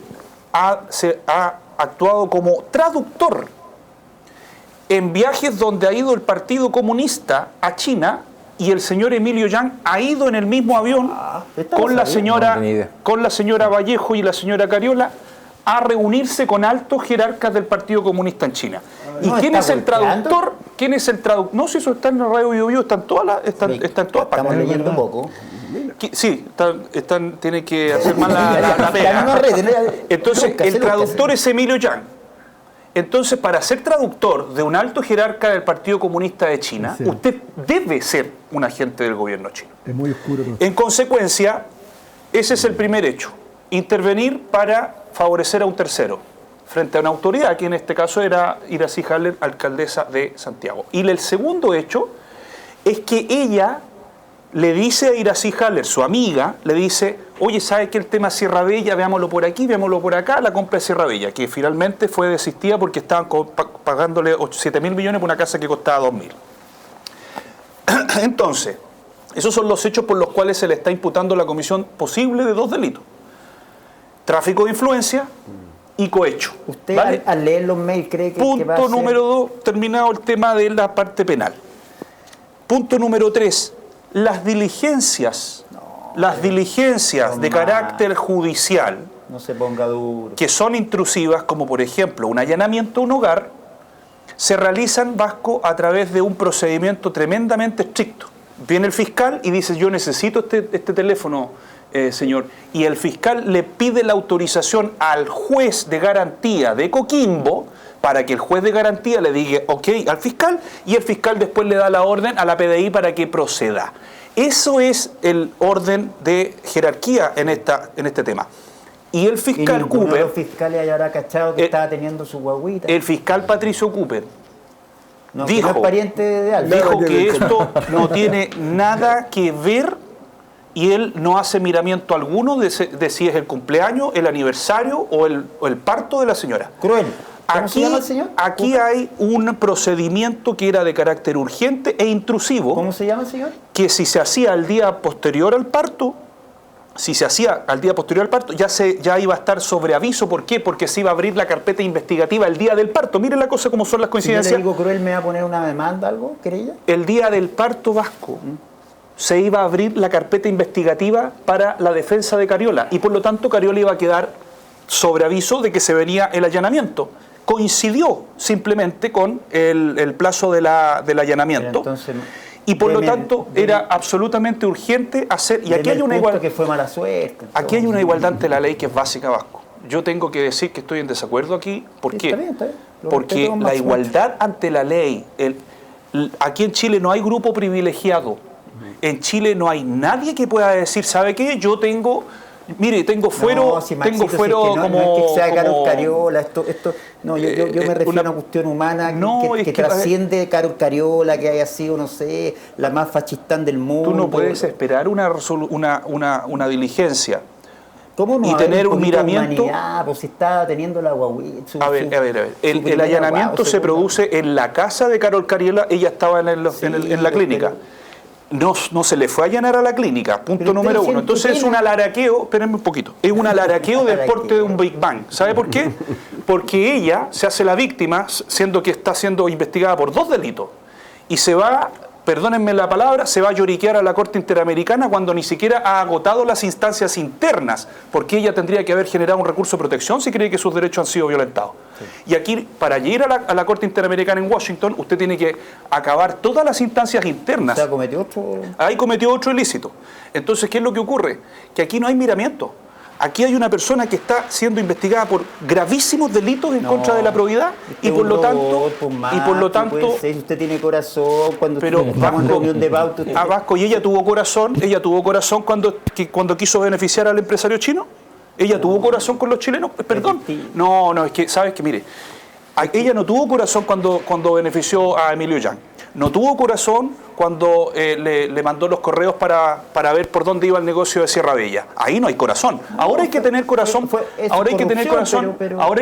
C: se ha actuado como traductor en viajes donde ha ido el Partido Comunista a China y el señor Emilio Yang ha ido en el mismo avión con la señora Vallejo y la señora Cariola a reunirse con altos jerarcas del Partido Comunista en China. ¿Y quién es el traductor? No, si eso está en la radio Bio, está en todas partes.
A: Estamos leyendo poco.
C: Sí, tiene que hacer más la pega. Entonces, el traductor es Emilio Yang. Entonces, para ser traductor de un alto jerarca del Partido Comunista de China, usted debe ser un agente del gobierno chino.
E: Es muy oscuro.
C: En consecuencia, ese es el primer hecho. Intervenir para favorecer a un tercero frente a una autoridad, que en este caso era Iracy Hasler, alcaldesa de Santiago. Y el segundo hecho es que ella le dice a Iracy Hasler, su amiga, le dice, oye, ¿sabes que el tema Sierra Bella, veámoslo por aquí, veámoslo por acá, la compra de Sierra Bella, que finalmente fue desistida porque estaban pagándole 7.000 millones por una casa que costaba 2.000. Entonces, esos son los hechos por los cuales se le está imputando a la comisión posible de dos delitos. Tráfico de influencia y cohecho.
A: ¿Usted
C: ¿vale?
A: al leer los mails cree que
C: Punto
A: va a ser...
C: número 2, terminado el tema de la parte penal. Punto número 3, las diligencias de carácter judicial,
A: no se ponga duro,
C: que son intrusivas, como por ejemplo un allanamiento a un hogar, se realizan, Vasco, a través de un procedimiento tremendamente estricto. Viene el fiscal y dice, yo necesito este teléfono, señor, y el fiscal le pide la autorización al juez de garantía de Coquimbo para que el juez de garantía le diga ok al fiscal, y el fiscal después le da la orden a la PDI para que proceda. Eso es el orden de jerarquía en este tema. Y el fiscal Cooper...
A: de los fiscales habrá cachado que estaba teniendo su guaguita.
C: El fiscal Patricio Cooper dijo,
A: no es pariente de Alba.
C: Dijo que esto no tiene nada que ver, y él no hace miramiento alguno de si es el cumpleaños, el aniversario o el parto de la señora.
A: Cruel. ¿Cómo se llama el señor?
C: Aquí hay un procedimiento que era de carácter urgente e intrusivo.
A: ¿Cómo se llama el señor?
C: Que si se hacía al día posterior al parto, ya iba a estar sobre aviso. ¿Por qué? Porque se iba a abrir la carpeta investigativa el día del parto. Miren la cosa como son las coincidencias.
A: Si yo le digo cruel, ¿me va a poner una demanda, algo, querella?
C: El día del parto, Vasco, se iba a abrir la carpeta investigativa para la defensa de Cariola, y por lo tanto Cariola iba a quedar sobre aviso de que se venía el allanamiento. Coincidió simplemente con el plazo del allanamiento.
A: Entonces,
C: y por lo tanto era absolutamente urgente hacer, y aquí hay una igualdad
A: que fue mala suerte.
C: Aquí hay una igualdad ante la ley que es básica, Vasco. Yo tengo que decir que estoy en desacuerdo aquí. ¿Por qué?
A: Está bien.
C: Porque la igualdad ante la ley, aquí en Chile no hay grupo privilegiado. En Chile no hay nadie que pueda decir, ¿sabe qué? Yo tengo fuero, tengo fuero como...
A: No es que sea Carol Cariola, no, yo me refiero a una cuestión humana que trasciende Carol Cariola, que haya sido, no sé, la más fascistán del mundo.
C: Tú no puedes esperar una diligencia.
A: ¿Cómo no?
C: Y tener un miramiento.
A: Pues si está teniendo la guaguita.
C: A ver. El allanamiento se produce en la casa de Carol Cariola. Ella estaba en la clínica. No se le fue a allanar a la clínica, punto número uno. Entonces es un alaraqueo, espérenme un poquito, es un alaraqueo del porte de un Big Bang. ¿Sabe por qué? Porque ella se hace la víctima, siendo que está siendo investigada por 2 delitos. Y se va, perdónenme la palabra, se va a lloriquear a la Corte Interamericana cuando ni siquiera ha agotado las instancias internas, porque ella tendría que haber generado un recurso de protección si cree que sus derechos han sido violentados. Sí. Y aquí, para ir a la Corte Interamericana en Washington, usted tiene que acabar todas las instancias internas.
A: O sea, cometió otro...
C: Ahí cometió otro ilícito. Entonces, ¿qué es lo que ocurre? Que aquí no hay miramiento. Aquí hay una persona que está siendo investigada por gravísimos delitos en contra de la probidad y por lo tanto
A: usted tiene corazón cuando
C: estamos
A: en reunión de pauta.
C: Vasco, y ella tuvo corazón cuando quiso beneficiar al empresario chino. Ella tuvo corazón con los chilenos, perdón. No, es que sabes que mire, ella no tuvo corazón cuando benefició a Emilio Yang. No tuvo corazón cuando le mandó los correos para ver por dónde iba el negocio de Sierra Bella. Ahí no hay corazón. Ahora hay que tener corazón. Ahora hay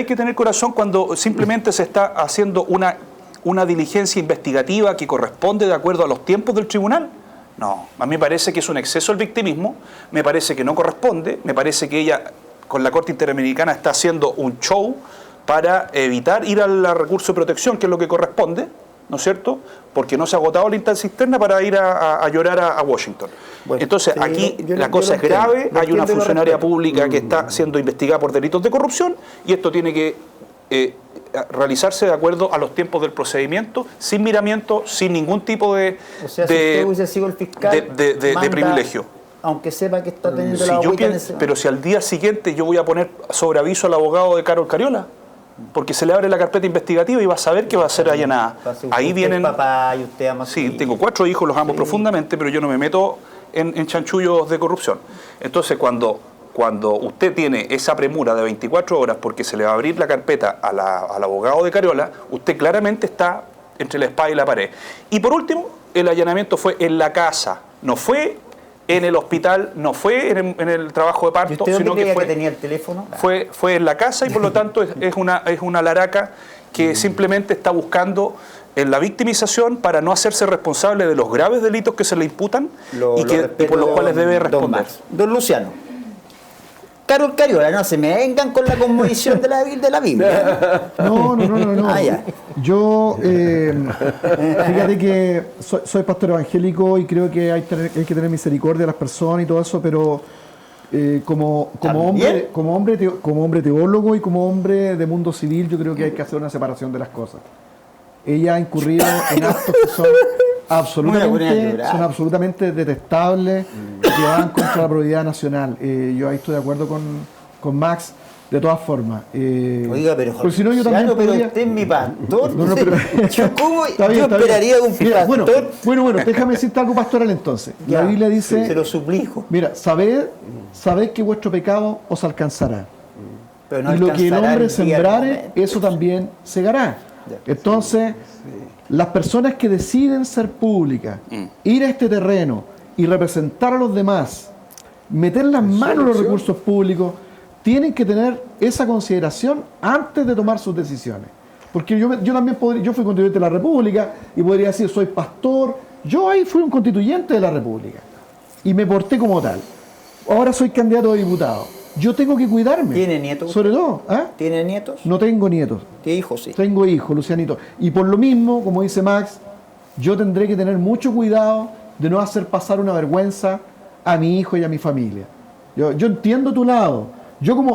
C: que tener corazón cuando simplemente se está haciendo una diligencia investigativa que corresponde de acuerdo a los tiempos del tribunal. No, a mí me parece que es un exceso el victimismo, me parece que no corresponde, me parece que ella con la Corte Interamericana está haciendo un show para evitar ir al recurso de protección, que es lo que corresponde, ¿no es cierto? Porque no se ha agotado la instancia externa para ir a llorar a Washington. Bueno, entonces, aquí la cosa es grave, hay una funcionaria pública que está siendo investigada por delitos de corrupción y esto tiene que realizarse de acuerdo a los tiempos del procedimiento, sin miramiento, sin ningún tipo de privilegio.
A: Aunque sepa que está teniendo la agüita en ese...
C: Pero si al día siguiente yo voy a poner sobre aviso al abogado de Carol Cariola, porque se le abre la carpeta investigativa y va a saber que va a ser allanada. Ahí vienen...
A: Papá y usted ama
C: sí, tengo 4 hijos, los amo profundamente, pero yo no me meto en chanchullos de corrupción. Entonces, cuando usted tiene esa premura de 24 horas porque se le va a abrir la carpeta al abogado de Cariola, usted claramente está entre la espada y la pared. Y por último, el allanamiento fue en la casa, no fue en el hospital, no fue en el trabajo de parto,
A: sino que tenía el teléfono.
C: Fue en la casa y por lo tanto es una laraca que simplemente está buscando en la victimización para no hacerse responsable de los graves delitos que se le imputan y por los cuales debe responder.
A: Don Luciano, Carol Cariola, no se me vengan con la conmovisión de la Biblia.
E: No. Yo, fíjate que soy pastor evangélico y creo que hay que tener misericordia de las personas y todo eso, pero como hombre teólogo y como hombre de mundo civil, yo creo que hay que hacer una separación de las cosas. Ella ha incurrido en actos que son absolutamente detestables, que van contra la probidad nacional. Yo ahí estoy de acuerdo con Max, de todas formas.
A: Oiga, pero
E: pues si no, yo también podría...
A: usted es mi pastor.
E: Pero...
A: yo esperaría un pastor.
E: Bueno, déjame decirte algo pastoral entonces. La Biblia dice...
A: Se lo suplico.
E: Mira, sabed que vuestro pecado os alcanzará.
A: Pero no
E: y lo que el hombre sembrare, eso también segará. Entonces, las personas que deciden ser públicas, ir a este terreno y representar a los demás, meter las manos en los recursos públicos, tienen que tener esa consideración antes de tomar sus decisiones. Porque yo también yo fui constituyente de la República y podría decir, soy pastor, yo ahí fui un constituyente de la República y me porté como tal. Ahora soy candidato a diputado. Yo tengo que cuidarme.
A: ¿Tiene nietos?
E: Sobre todo.
A: ¿Tiene nietos?
E: No tengo nietos.
A: ¿Qué hijos sí?
E: Tengo hijos, Lucianito. Y por lo mismo, como dice Max, yo tendré que tener mucho cuidado de no hacer pasar una vergüenza a mi hijo y a mi familia. Yo entiendo tu lado.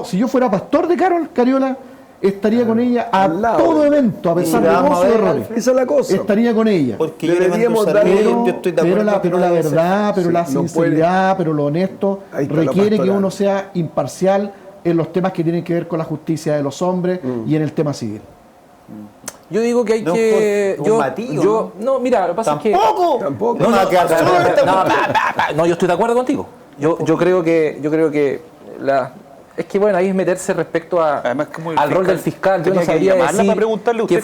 E: Si yo fuera pastor de Carol Cariola, estaría con ella a todo evento, a pesar de todos sus errores.
B: Esa es la cosa.
E: Estaría con ella.
A: Porque pero
E: la verdad, pero la sinceridad, pero lo honesto, requiere que uno sea imparcial en los temas que tienen que ver con la justicia de los hombres y en el tema civil.
D: Yo digo que hay
A: no,
D: que... No, mira, lo que pasa es que...
B: Tampoco.
D: No, yo estoy de acuerdo contigo. Yo creo que es que bueno, ahí es meterse respecto
C: además,
D: al rol del fiscal. Yo no sabría decir
C: para preguntarle usted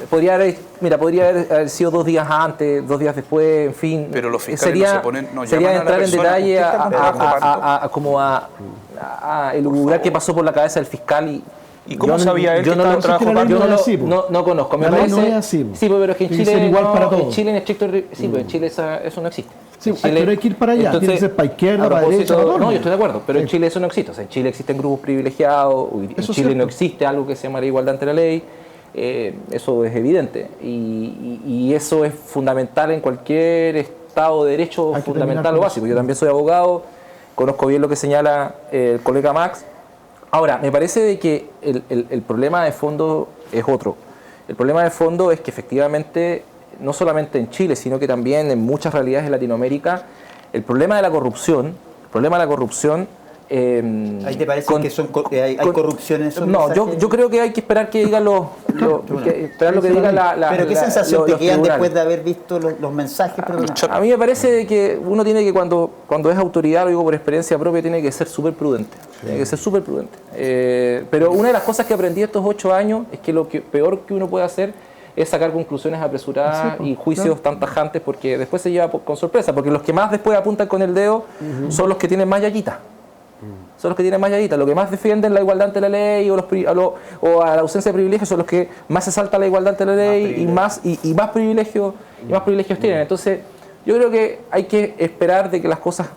D: podría haber sido 2 días antes, 2 días después, en fin.
C: Pero los fiscales
D: sería entrar en detalle a elucubrar qué pasó por la cabeza del fiscal
C: ¿Y cómo sabía él que estaba en trabajo parto?
D: Yo no conozco. Me parece,
E: no es así.
D: Sí, pero es que en Chile
E: igual para todos.
D: En Chile en estricto, sí, pero en Chile eso no existe.
E: Sí, pero hay que ir para allá.
D: Entonces,
E: tiene que ser para izquierda, para derecha, para todo.
D: No, yo estoy de acuerdo, pero en Chile eso no existe. O sea, en Chile existen grupos privilegiados, en Chile no existe algo que se llama la igualdad ante la ley. Eso es evidente. Y eso es fundamental en cualquier Estado de Derecho, fundamental o básico. Yo también soy abogado, conozco bien lo que señala el colega Max. Ahora, me parece de que el problema de fondo es otro. El problema de fondo es que efectivamente, no solamente en Chile, sino que también en muchas realidades de Latinoamérica, el problema de la corrupción,
A: ¿Ahí te parece que hay corrupción en esos
D: No,
A: mensajes?
D: yo creo que hay que esperar que digan esperar lo que diga la
A: Pero ¿qué sensación te quedan
D: tribunales
A: después de haber visto los mensajes?
D: A mí me parece de que uno tiene que, cuando es autoridad, lo digo por experiencia propia, tiene que ser súper prudente. Tiene que ser súper prudente. Pero una de las cosas que aprendí estos 8 años es que lo peor que uno puede hacer es sacar conclusiones apresuradas y juicios tan tajantes, porque después se lleva con sorpresa, porque los que más después apuntan con el dedo son los que tienen más yayitas. Son los que tienen más yayitas. Los que más defienden la igualdad ante la ley o a la ausencia de privilegios son los que más se salta la igualdad ante la ley y más privilegios tienen. Entonces, yo creo que hay que esperar de que las cosas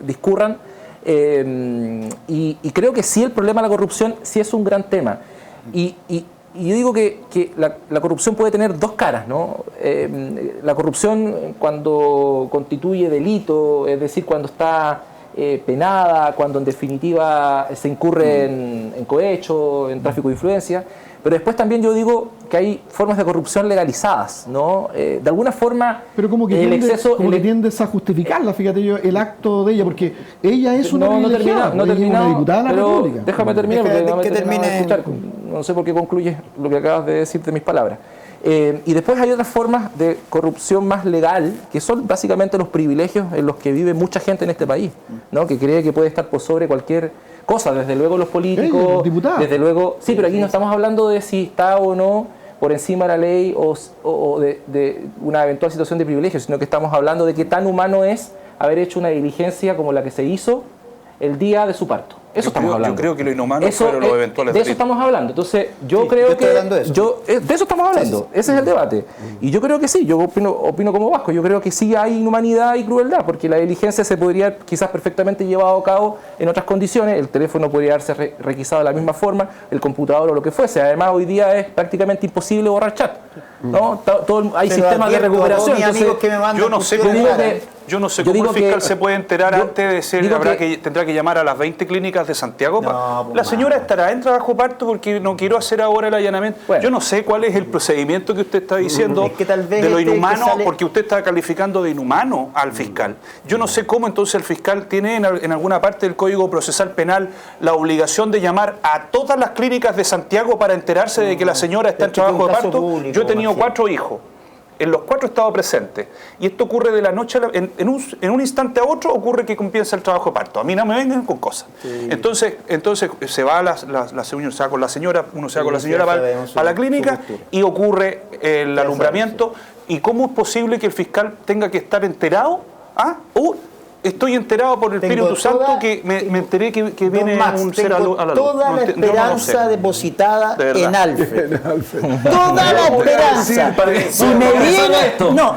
D: discurran. Y creo que sí, el problema de la corrupción sí es un gran tema. Y yo digo que la corrupción puede tener 2 caras, ¿no? La corrupción cuando constituye delito, es decir, cuando está penada, cuando en definitiva se incurre en cohecho, en tráfico de influencia. Pero después también yo digo que hay formas de corrupción legalizadas, ¿no? De alguna forma,
E: pero como que tiendes a justificarla, fíjate yo, el acto de ella, porque ella es una privilegiada,
D: no terminado,
E: una diputada de la
D: pero
E: República.
D: Déjame terminar, no sé por qué concluyes lo que acabas de decir de mis palabras. Y después hay otras formas de corrupción más legal, que son básicamente los privilegios en los que vive mucha gente en este país, ¿no? Que cree que puede estar por sobre cualquier cosa, desde luego los políticos, desde luego, sí, pero aquí no estamos hablando de si está o no por encima de la ley o de una eventual situación de privilegio, sino que estamos hablando de qué tan humano es haber hecho una diligencia como la que se hizo el día de su parto. Eso estamos hablando.
C: Yo creo que lo inhumano fueron los eventuales
D: de eso estamos hablando. Entonces, yo creo que...
A: de eso
D: estamos hablando. Ese es el debate. Y yo creo que sí, yo opino como Vasco. Yo creo que sí hay inhumanidad y crueldad, porque la diligencia se podría quizás perfectamente llevado a cabo en otras condiciones. El teléfono podría haberse requisado de la misma forma, el computador o lo que fuese. Además, hoy día es prácticamente imposible borrar chat, ¿no? Hay sistemas de recuperación.
C: Yo no sé cómo el fiscal se puede enterar antes de ser, tendrá que llamar a las 20 clínicas de Santiago. La señora estará en trabajo parto porque no quiero hacer ahora el allanamiento. Bueno, yo no sé cuál es el procedimiento que usted está diciendo de lo inhumano, porque usted está calificando de inhumano al fiscal. Yo no sé cómo entonces el fiscal tiene en alguna parte del Código Procesal Penal la obligación de llamar a todas las clínicas de Santiago para enterarse de que la señora está en trabajo de parto. Público, yo he tenido 4 hijos. En los 4 he estado presente. Y esto ocurre de la noche a en un instante a otro ocurre que comienza el trabajo de parto. A mí no me vengan con cosas. Sí. Entonces se va uno se va con la señora para la clínica y ocurre el alumbramiento. ¿Y cómo es posible que el fiscal tenga que estar enterado? Estoy enterado por el Espíritu Santo que me enteré que viene un ser a la luz.
A: Toda la esperanza depositada en Alfred. Toda la esperanza.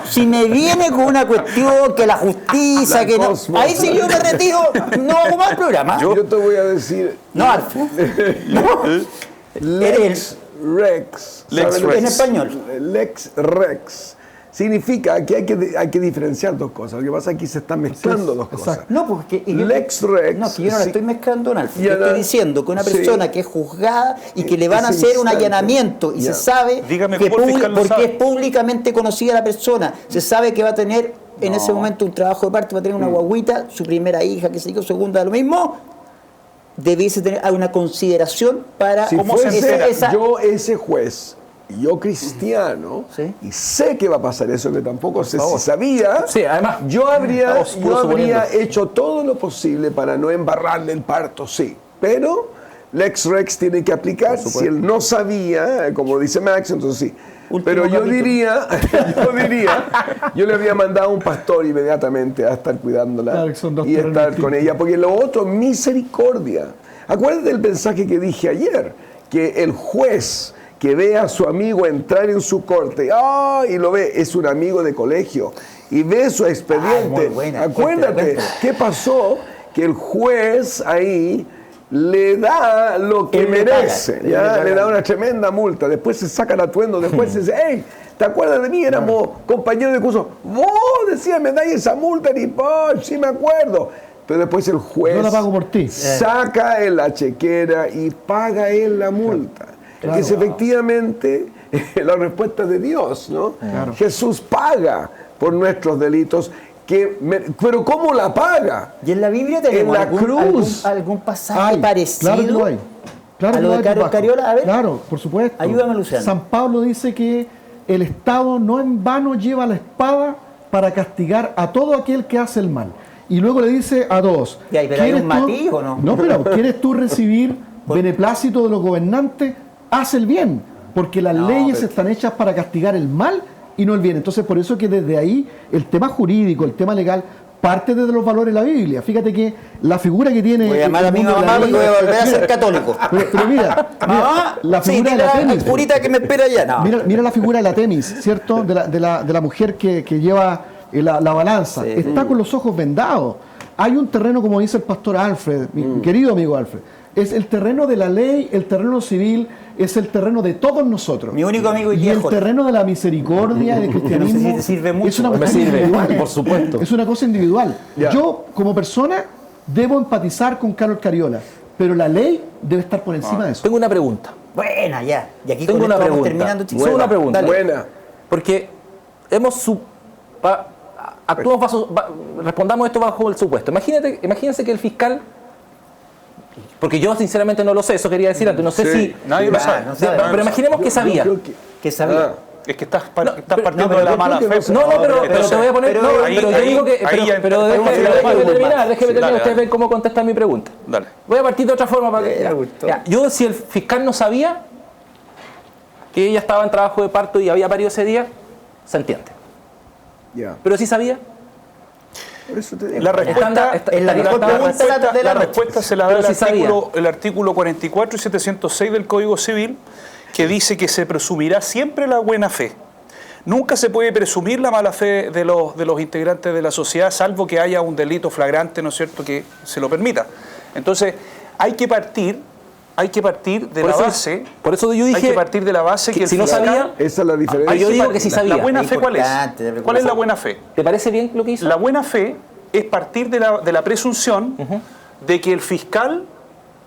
A: Si me viene con una cuestión que la justicia, que no. Ahí sí yo me retiro, no hago más programa.
B: Yo te voy a decir.
A: No, Alfred.
B: Lex Rex.
A: En español.
B: Lex Rex. Significa que hay que diferenciar 2 cosas. Lo que pasa es que se están mezclando 2 cosas.
A: No, porque
B: Lex Rex.
A: No, que yo no la estoy mezclando en Alfred. Yo estoy diciendo que una persona que es juzgada y que le van a hacer un allanamiento y se sabe que porque es públicamente conocida la persona, se sabe que va a tener en ese momento un trabajo de parto, va a tener una guaguita, su primera hija, que se dijo segunda, lo mismo. debiese tener una consideración para...
B: Si fuese yo ese juez, yo cristiano,
A: ¿sí?
B: y sé que va a pasar eso, que tampoco sé si sabía,
D: sí, además,
B: yo habría hecho todo lo posible para no embarrarle el parto, sí, pero Lex Rex tiene que aplicar. Si él no sabía, como dice Max, entonces sí. Pero yo diría, yo le habría mandado a un pastor inmediatamente a estar cuidándola y estar con ella, porque lo otro, misericordia. Acuérdate del mensaje que dije ayer, que el juez que ve a su amigo entrar en su corte, y lo ve, es un amigo de colegio, y ve su expediente. Acuérdate, ¿qué pasó? Que el juez ahí le da lo que merece, le da una tremenda multa, después se saca el atuendo, después se dice, hey, ¿te acuerdas de mí? Éramos compañeros de curso. Vos decías, me dais esa multa, ni sí me acuerdo. Pero después el juez
E: yo la pago por ti.
B: Saca en la chequera y paga él la multa. Claro. Que es efectivamente la respuesta de Dios, ¿no? Claro. Jesús paga por nuestros delitos. Pero ¿cómo la paga?
A: Y en la Biblia tenemos
B: en la cruz
A: algún pasaje parecido.
E: Claro que lo hay. Claro
A: a lo de Carol Cariola. A ver.
E: Claro, por supuesto.
A: Ayúdame, Luciano.
E: San Pablo dice que el Estado no en vano lleva la espada para castigar a todo aquel que hace el mal. Y luego le dice a todos,
A: pero hay un matiz, ¿o no?
E: No, pero ¿quieres tú recibir beneplácito de los gobernantes? Haz el bien, porque las leyes están hechas para castigar el mal y no el bien. Entonces, por eso que desde ahí el tema jurídico, el tema legal, parte desde los valores de la Biblia. Fíjate que la figura que tiene...
A: Voy a llamar a mi mamá porque voy a volver a ser católico.
E: Pero mira, la figura de la Temis.
A: Purita que me espera allá. No.
E: Mira la figura de la Temis, ¿cierto? De la mujer que lleva la balanza. Sí. Está con los ojos vendados. Hay un terreno, como dice el pastor Alfred, mi querido amigo Alfred, es el terreno de la ley, el terreno civil, es el terreno de todos nosotros.
A: Mi único amigo
E: y el terreno de la misericordia y del cristianismo
A: no sé si te sirve mucho.
E: Es una cosa individual.
D: Por supuesto.
E: Es una cosa individual. Yo, como persona, debo empatizar con Carol Cariola, pero la ley debe estar por encima de eso.
D: Tengo una pregunta.
A: Buena, ya. Y aquí
D: tengo una pregunta.
A: Terminando, chicos.
D: Tengo una pregunta.
B: Buena.
D: Porque respondamos esto bajo el supuesto. Imagínense que el fiscal, porque yo sinceramente no lo sé, eso quería decir antes, no sé si...
C: Nadie lo sabe.
D: Pero imaginemos que sabía.
A: ¿Qué sabía?
C: Es que estás partiendo de la mala fe.
D: Pero te voy a poner... Pero yo digo que... Pero déjeme terminar, ustedes ven cómo contestar mi pregunta.
C: Dale.
D: Voy a partir de otra forma para que... Yo, si el fiscal no sabía que ella estaba en trabajo de parto y había parido ese día, se entiende. Pero sí sabía.
B: Por eso te digo.
C: La respuesta se la da el artículo 44 y 706 del Código Civil, que dice que se presumirá siempre la buena fe. Nunca se puede presumir la mala fe de los integrantes de la sociedad, salvo que haya un delito flagrante, ¿no es cierto?, que se lo permita. Entonces, hay que partir de la base.
D: Por eso yo dije,
C: hay que partir de la base que
D: si no sabía,
B: esa es la diferencia.
D: Yo digo que sí sabía.
C: ¿La buena fe cuál es? ¿Cuál es la buena fe?
D: ¿Te parece bien lo que hizo?
C: La buena fe es partir de la presunción de que el fiscal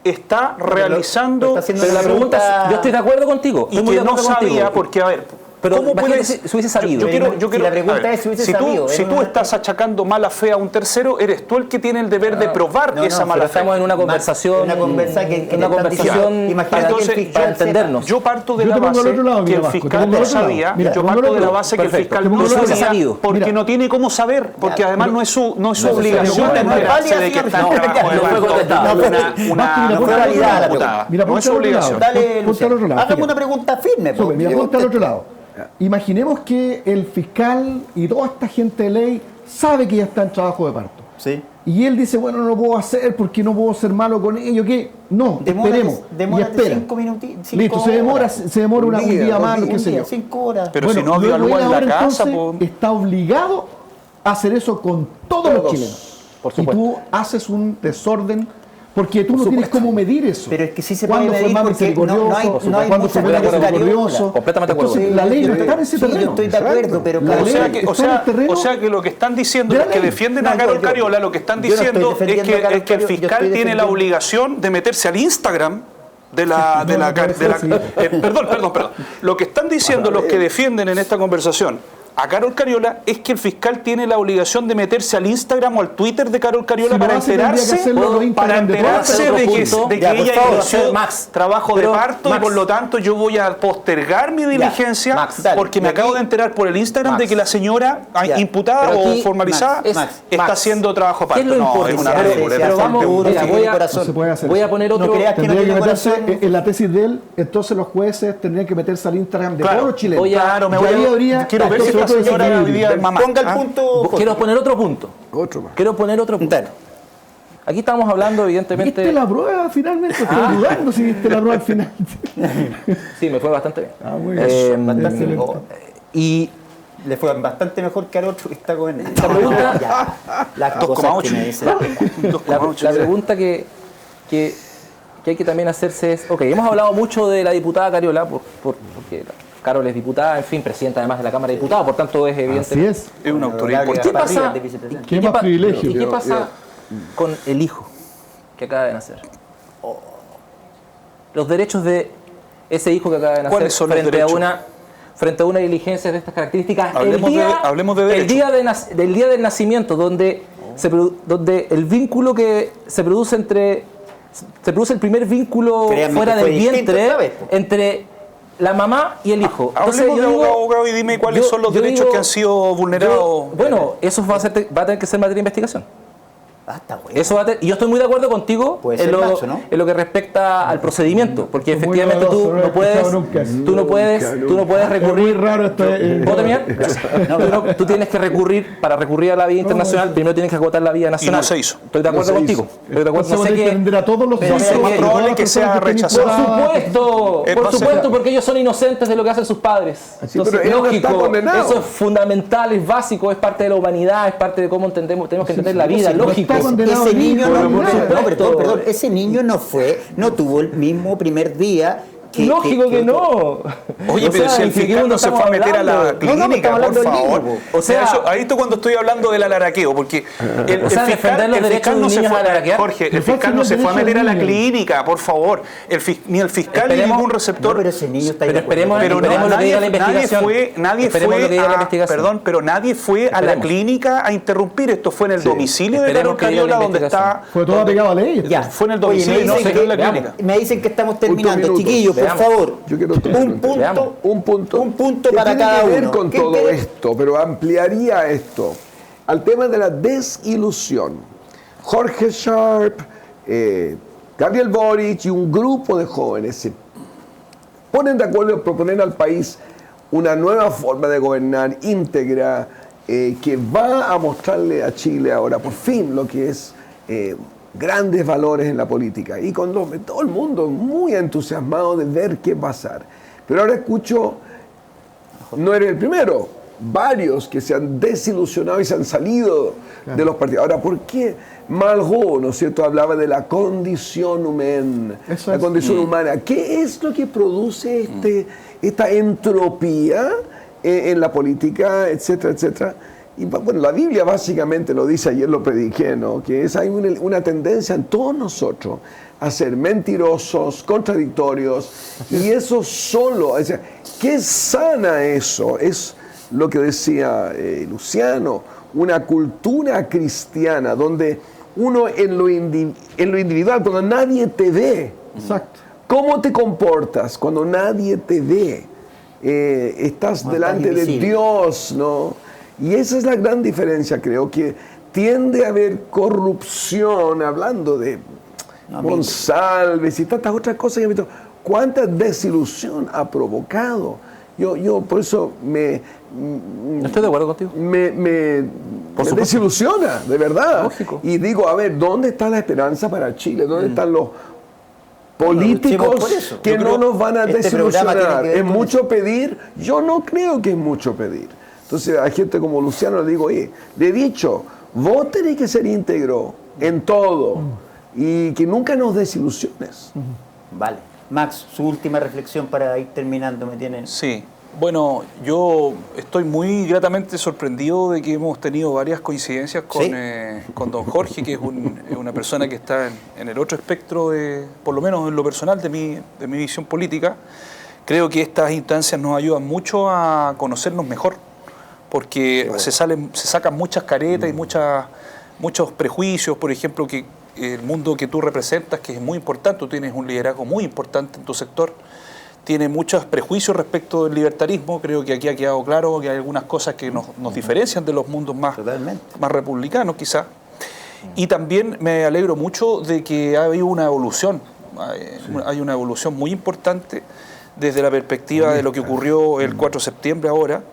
C: está realizando...
D: Pero la pregunta, yo estoy de acuerdo contigo.
C: Y que no sabía, porque a ver...
D: Pero ¿cómo puedes, si hubiese sabido?
A: Si la pregunta es si hubiese sabido.
C: Si tú estás achacando mala fe a un tercero, eres tú el que tiene el deber de probar esa mala fe.
D: Estamos en una conversación.
A: Una conversación
D: para entendernos.
C: Yo parto de la base que el fiscal no sabía. Yo parto de la base que el fiscal no sabía porque no tiene cómo saber, porque además no es su obligación enterarse de que está en trabajo de parto. No es su obligación.
A: Hágame una pregunta firme.
E: Mira, ponte al otro lado. Imaginemos que el fiscal y toda esta gente de ley sabe que ya está en trabajo de parto.
A: Sí.
E: Y él dice, bueno, no lo puedo hacer porque no puedo ser malo con ellos. ¿Qué? No, esperemos.
A: Demórate 5 minutitos.
E: Listo, se demora un día más, qué sé yo.
A: 5 horas.
C: Pero si no dio algo en la casa,
E: está obligado a hacer eso con todos los chilenos.
D: Por supuesto.
E: Y tú haces un desorden. Porque tú no tienes cómo medir eso.
A: Pero es que sí se puede medir porque
E: cuando fue misericordioso.
D: Completamente de acuerdo.
E: Entonces, la ley no está en ese terreno.
A: Yo estoy de acuerdo, pero
C: o sea que lo que están diciendo los que defienden a Carol Cariola, lo que están diciendo es que el fiscal tiene la obligación de meterse al Instagram perdón. Lo que están diciendo los que defienden en esta conversación a Carol Cariola es que el fiscal tiene la obligación de meterse al Instagram o al Twitter de Carol Cariola para enterarse de que ella inició trabajo de parto, y por lo tanto yo voy a postergar mi diligencia porque me acabo de enterar por el Instagram de que la señora imputada o formalizada está haciendo trabajo de parto.
D: No, es una ridícula. Pero vamos, voy a poner otro.
E: Tendría que meterse en la tesis de él, entonces los jueces tendrían que meterse al Instagram de todos los chilenos.
C: Quiero ver si la señora hoy día mamá.
A: Ponga el punto.
D: Quiero poner otro punto. Quiero poner otro punto. Aquí estamos hablando, evidentemente.
E: ¿Viste la prueba finalmente? Estoy dudando si viste la prueba al final.
D: Sí, me fue bastante bien.
E: Muy bien.
A: Bastante mejor. Y le fue bastante mejor que al otro que está con él.
D: La pregunta,
A: las cosas que me dice.
D: la pregunta que hay que también hacerse es, hemos hablado mucho de la diputada Cariola, porque Carol es diputada, en fin, presidenta además de la Cámara de Diputados, por tanto es evidente.
E: Así
C: es una autoridad.
D: ¿Qué pasa?
E: ¿Qué más privilegio?
D: ¿Y qué pasa con el hijo que acaba de nacer? Los derechos de ese hijo que acaba de nacer.
C: ¿Cuáles son los derechos?
D: Frente a una diligencia de estas características.
C: Hablemos de derechos.
D: El día del nacimiento, donde el vínculo que se produce el primer vínculo fuera del vientre entre la mamá y el hijo.
C: Hablemos de abogado y dime cuáles son los derechos que han sido vulnerados.
D: Eso va a tener que ser materia de investigación.
A: Está bueno.
D: Y yo estoy muy de acuerdo contigo en lo que respecta al procedimiento, porque efectivamente tú no puedes recurrir. ¿Puedo terminar? Tú tienes que recurrir, para recurrir a la vía internacional, primero tienes que agotar la vía nacional.
C: Y no se hizo.
D: Estoy de acuerdo contigo.
E: No sé que a todos los
C: es más probable que sea rechazado.
D: Por supuesto, porque ellos son inocentes de lo que hacen sus padres. Entonces, lógico, eso es fundamental, es básico, es parte de la humanidad, es parte de cómo tenemos que entender la vida, lógico.
A: Ese niño ese niño no tuvo el mismo primer día.
D: Lógico que no.
C: Oye, pero si el fiscal no se fue a meter a la clínica, por favor. O sea, ahí esto cuando estoy hablando del alaraqueo, porque el fiscal no se fue a alaraquear. Jorge, el fiscal no se fue a meter a la clínica, por favor. Ni el fiscal ni ningún receptor.
A: Pero ese niño está ahí.
D: Esperemos lo que diga la investigación.
C: Nadie fue a la clínica a interrumpir. Esto fue en el domicilio de Carol Cariola, donde está.
E: Fue todo apegado a ley.
C: Fue en el domicilio y no se quedó en la clínica.
A: Me dicen que estamos terminando, chiquillos. Por favor,
B: yo quiero un punto
A: para
B: tiene
A: cada
B: que ver
A: uno.
B: con todo esto, pero ampliaría esto al tema de la desilusión. Jorge Sharp, Gabriel Boric y un grupo de jóvenes se ponen de acuerdo en proponer al país una nueva forma de gobernar íntegra que va a mostrarle a Chile ahora por fin lo que es grandes valores en la política, y con todo el mundo muy entusiasmado de ver qué pasar. Pero ahora escucho, no eres el primero, varios que se han desilusionado y se han salido de los partidos. Ahora, ¿por qué Malraux, ¿no es cierto?, hablaba de la condición humana? Humana. ¿Qué es lo que produce esta entropía en la política, etcétera, etcétera? Y bueno, la Biblia básicamente lo dice, ayer lo prediqué, ¿no? Que hay una tendencia en todos nosotros a ser mentirosos, contradictorios, y eso solo, o sea, ¿qué sana eso? Es lo que decía Luciano, una cultura cristiana donde uno en lo individual, cuando nadie te ve,
E: exacto,
B: ¿cómo te comportas cuando nadie te ve? Estás delante de Dios, ¿no? Y esa es la gran diferencia, creo, que tiende a haber corrupción, hablando de González y tantas otras cosas. ¿Cuánta desilusión ha provocado? Yo por eso
D: no estoy de acuerdo contigo.
B: Me desilusiona, de verdad.
D: Lógico.
B: Y digo, a ver, ¿dónde está la esperanza para Chile? ¿Dónde están los políticos que no nos van a desilusionar? ¿Es mucho pedir? Yo no creo que es mucho pedir. Entonces a gente como Luciano le digo, oye, le he dicho, vos tenés que ser íntegro en todo y que nunca nos desilusiones.
A: Vale. Max, su última reflexión para ir terminando, ¿me tienen?
C: Sí. Bueno, yo estoy muy gratamente sorprendido de que hemos tenido varias coincidencias con don Jorge, que es una persona que está en el otro espectro, por lo menos en lo personal, de mi visión política. Creo que estas instancias nos ayudan mucho a conocernos mejor, porque se sacan muchas caretas y muchos prejuicios, por ejemplo, que el mundo que tú representas, que es muy importante, tú tienes un liderazgo muy importante en tu sector, tiene muchos prejuicios respecto del libertarismo. Creo que aquí ha quedado claro que hay algunas cosas que nos diferencian de los mundos más republicanos quizás. Y también me alegro mucho de que ha habido una evolución, hay una evolución muy importante desde la perspectiva de lo que ocurrió el 4 de septiembre ahora.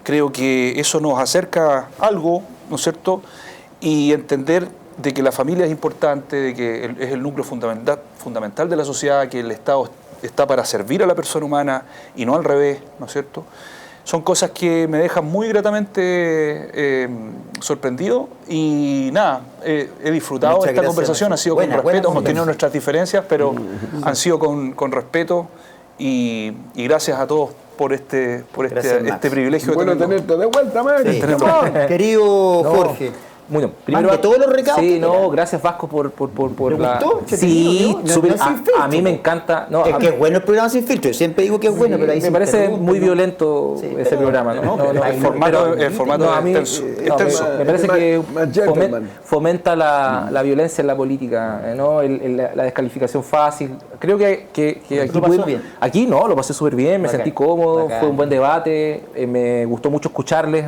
C: Creo que eso nos acerca algo, ¿no es cierto? Y entender de que la familia es importante, de que es el núcleo fundamental de la sociedad, que el Estado está para servir a la persona humana y no al revés, ¿no es cierto? Son cosas que me dejan muy gratamente sorprendido y nada, he disfrutado de esta conversación, ha sido con respeto, hemos tenido nuestras diferencias, pero han sido con respeto y gracias a todos por este privilegio.
B: Bueno tenerte de vuelta, Max.
A: Sí. Querido Jorge.
D: Bueno, primero
A: de todos los recados.
D: Sí, gracias Vasco por
A: ¿Te
D: la.
A: gustó?
D: Sí, a mí me encanta. No,
A: es que es bueno el programa sin filtro. Yo siempre digo que es bueno, pero ahí
D: me parece muy violento ese programa. El formato es intenso. Me parece que fomenta la violencia en la política, ¿no? La descalificación fácil. Creo que aquí lo pasé súper bien, me sentí cómodo, fue un buen debate, me gustó mucho escucharles.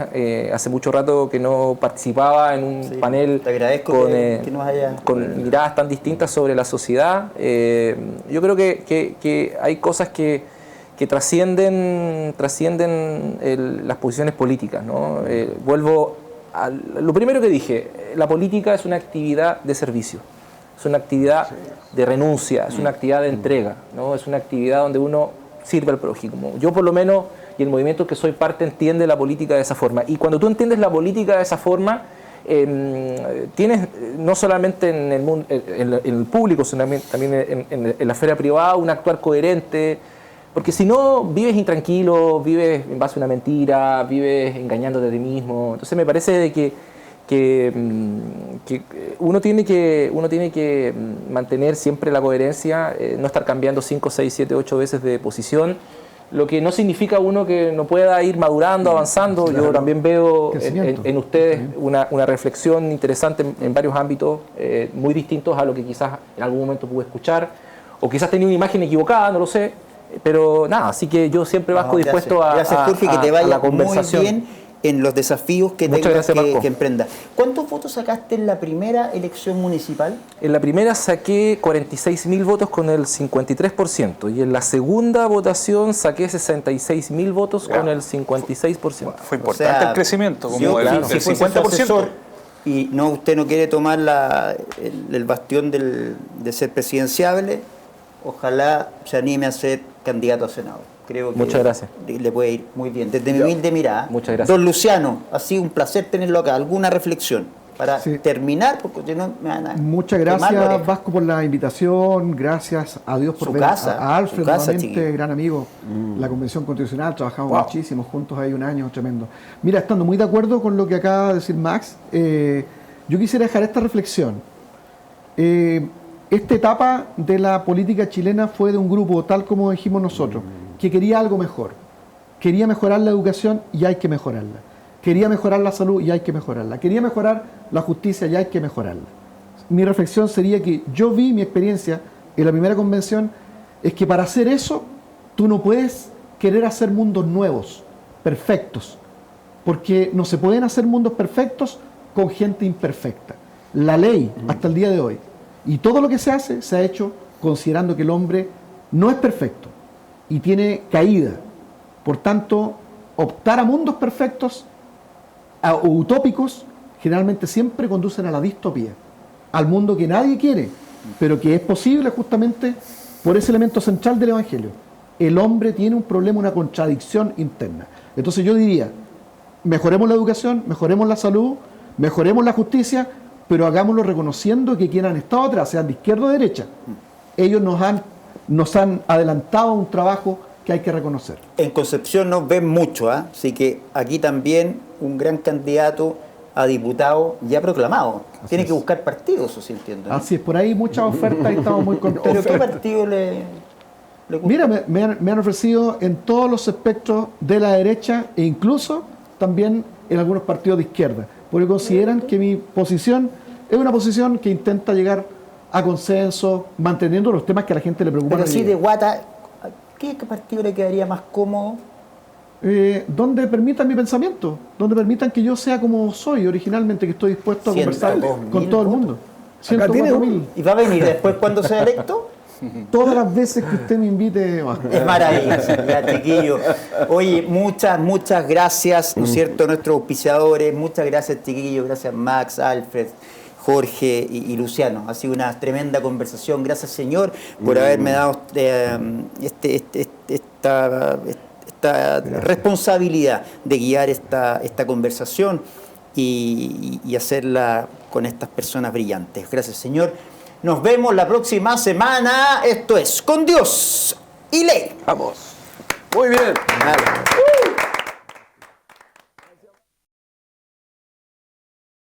D: Hace mucho rato que no participaba en un panel con miradas tan distintas sobre la sociedad. Yo creo que hay cosas que trascienden las posiciones políticas, ¿no? Vuelvo a lo primero que dije: la política es una actividad de servicio, es una actividad de renuncia, es una actividad de entrega, ¿no? Es una actividad donde uno sirve al prójimo. Yo por lo menos, y el movimiento que soy parte, entiende la política de esa forma. Y cuando tú entiendes la política de esa forma, tienes no solamente en el mundo, en el público, sino también en la esfera privada, un actuar coherente, porque si no vives intranquilo, vives en base a una mentira, vives engañándote a ti mismo. Entonces me parece de que uno tiene que mantener siempre la coherencia, no estar cambiando 5, 6, 7, 8 veces de posición. Lo que no significa uno que no pueda ir madurando, avanzando. Claro. Yo también veo en ustedes una reflexión interesante en varios ámbitos, muy distintos a lo que quizás en algún momento pude escuchar, o quizás tenía una imagen equivocada, no lo sé, pero nada, así que yo siempre Vasco dispuesto a la conversación.
A: Muy bien en los desafíos que tengas que emprendas. ¿Cuántos votos sacaste en la primera elección municipal?
D: En la primera saqué 46.000 votos con el 53%, y en la segunda votación saqué 66.000 votos con el 56%.
C: Fue importante el crecimiento, como el 50%.
A: Y usted no quiere tomar el bastión de ser presidenciable, ojalá se anime a ser candidato a senador. Creo que
D: muchas gracias.
A: Le puede ir muy bien. Desde mi humilde mirada.
D: Muchas gracias.
A: Don Luciano, ha sido un placer tenerlo acá. ¿Alguna reflexión para terminar? Porque no me van a
E: muchas gracias, Vasco, por la invitación. Gracias a Dios por ver a Alfred, nuevamente, gran amigo. La Convención Constitucional, trabajamos muchísimo juntos, hay un año tremendo. Mira, estando muy de acuerdo con lo que acaba de decir Max, yo quisiera dejar esta reflexión. Esta etapa de la política chilena fue de un grupo, tal como dijimos nosotros, que quería algo mejor. Quería mejorar la educación y hay que mejorarla. Quería mejorar la salud y hay que mejorarla. Quería mejorar la justicia y hay que mejorarla. Mi reflexión sería que yo vi mi experiencia en la primera convención, es que para hacer eso, tú no puedes querer hacer mundos nuevos, perfectos, porque no se pueden hacer mundos perfectos con gente imperfecta. La ley, hasta el día de hoy, y todo lo que se ha hecho considerando que el hombre no es perfecto y tiene caída. Por tanto, optar a mundos perfectos o utópicos generalmente siempre conducen a la distopía, al mundo que nadie quiere, pero que es posible justamente por ese elemento central del Evangelio. El hombre tiene un problema, una contradicción interna. Entonces yo diría, mejoremos la educación, mejoremos la salud, mejoremos la justicia, pero hagámoslo reconociendo que quienes han estado atrás, sean de izquierda o derecha, ellos nos han adelantado un trabajo que hay que reconocer.
A: En Concepción nos ven mucho, así que aquí también un gran candidato a diputado ya proclamado. Tiene que buscar partidos, eso sí entiendo, ¿no?
E: Así es, por ahí muchas ofertas y estamos muy contentos.
A: ¿Pero qué partido le gusta?
E: Mira, me han ofrecido en todos los espectros de la derecha e incluso también en algunos partidos de izquierda, porque consideran que mi posición es una posición que intenta llegar a consenso, manteniendo los temas que a la gente le preocupan.
A: Pero sí, de guata, ¿qué partido le quedaría más cómodo?
E: Donde permitan mi pensamiento, donde permitan que yo sea como soy originalmente, que estoy dispuesto a conversar con todo el mundo. 104.000.
A: ¿Y va a venir después cuando sea electo?
E: Todas las veces que usted me invite.
A: Es maravilloso, ya, chiquillo. Oye, muchas gracias, ¿no es cierto?, a nuestros auspiciadores. Muchas gracias, chiquillo. Gracias, Max, Alfred, Jorge y Luciano. Ha sido una tremenda conversación. Gracias, señor, por haberme dado esta responsabilidad de guiar esta conversación y hacerla con estas personas brillantes. Gracias, señor. Nos vemos la próxima semana. Esto es Con Dios y Ley.
B: Vamos. Muy bien.
A: Vale.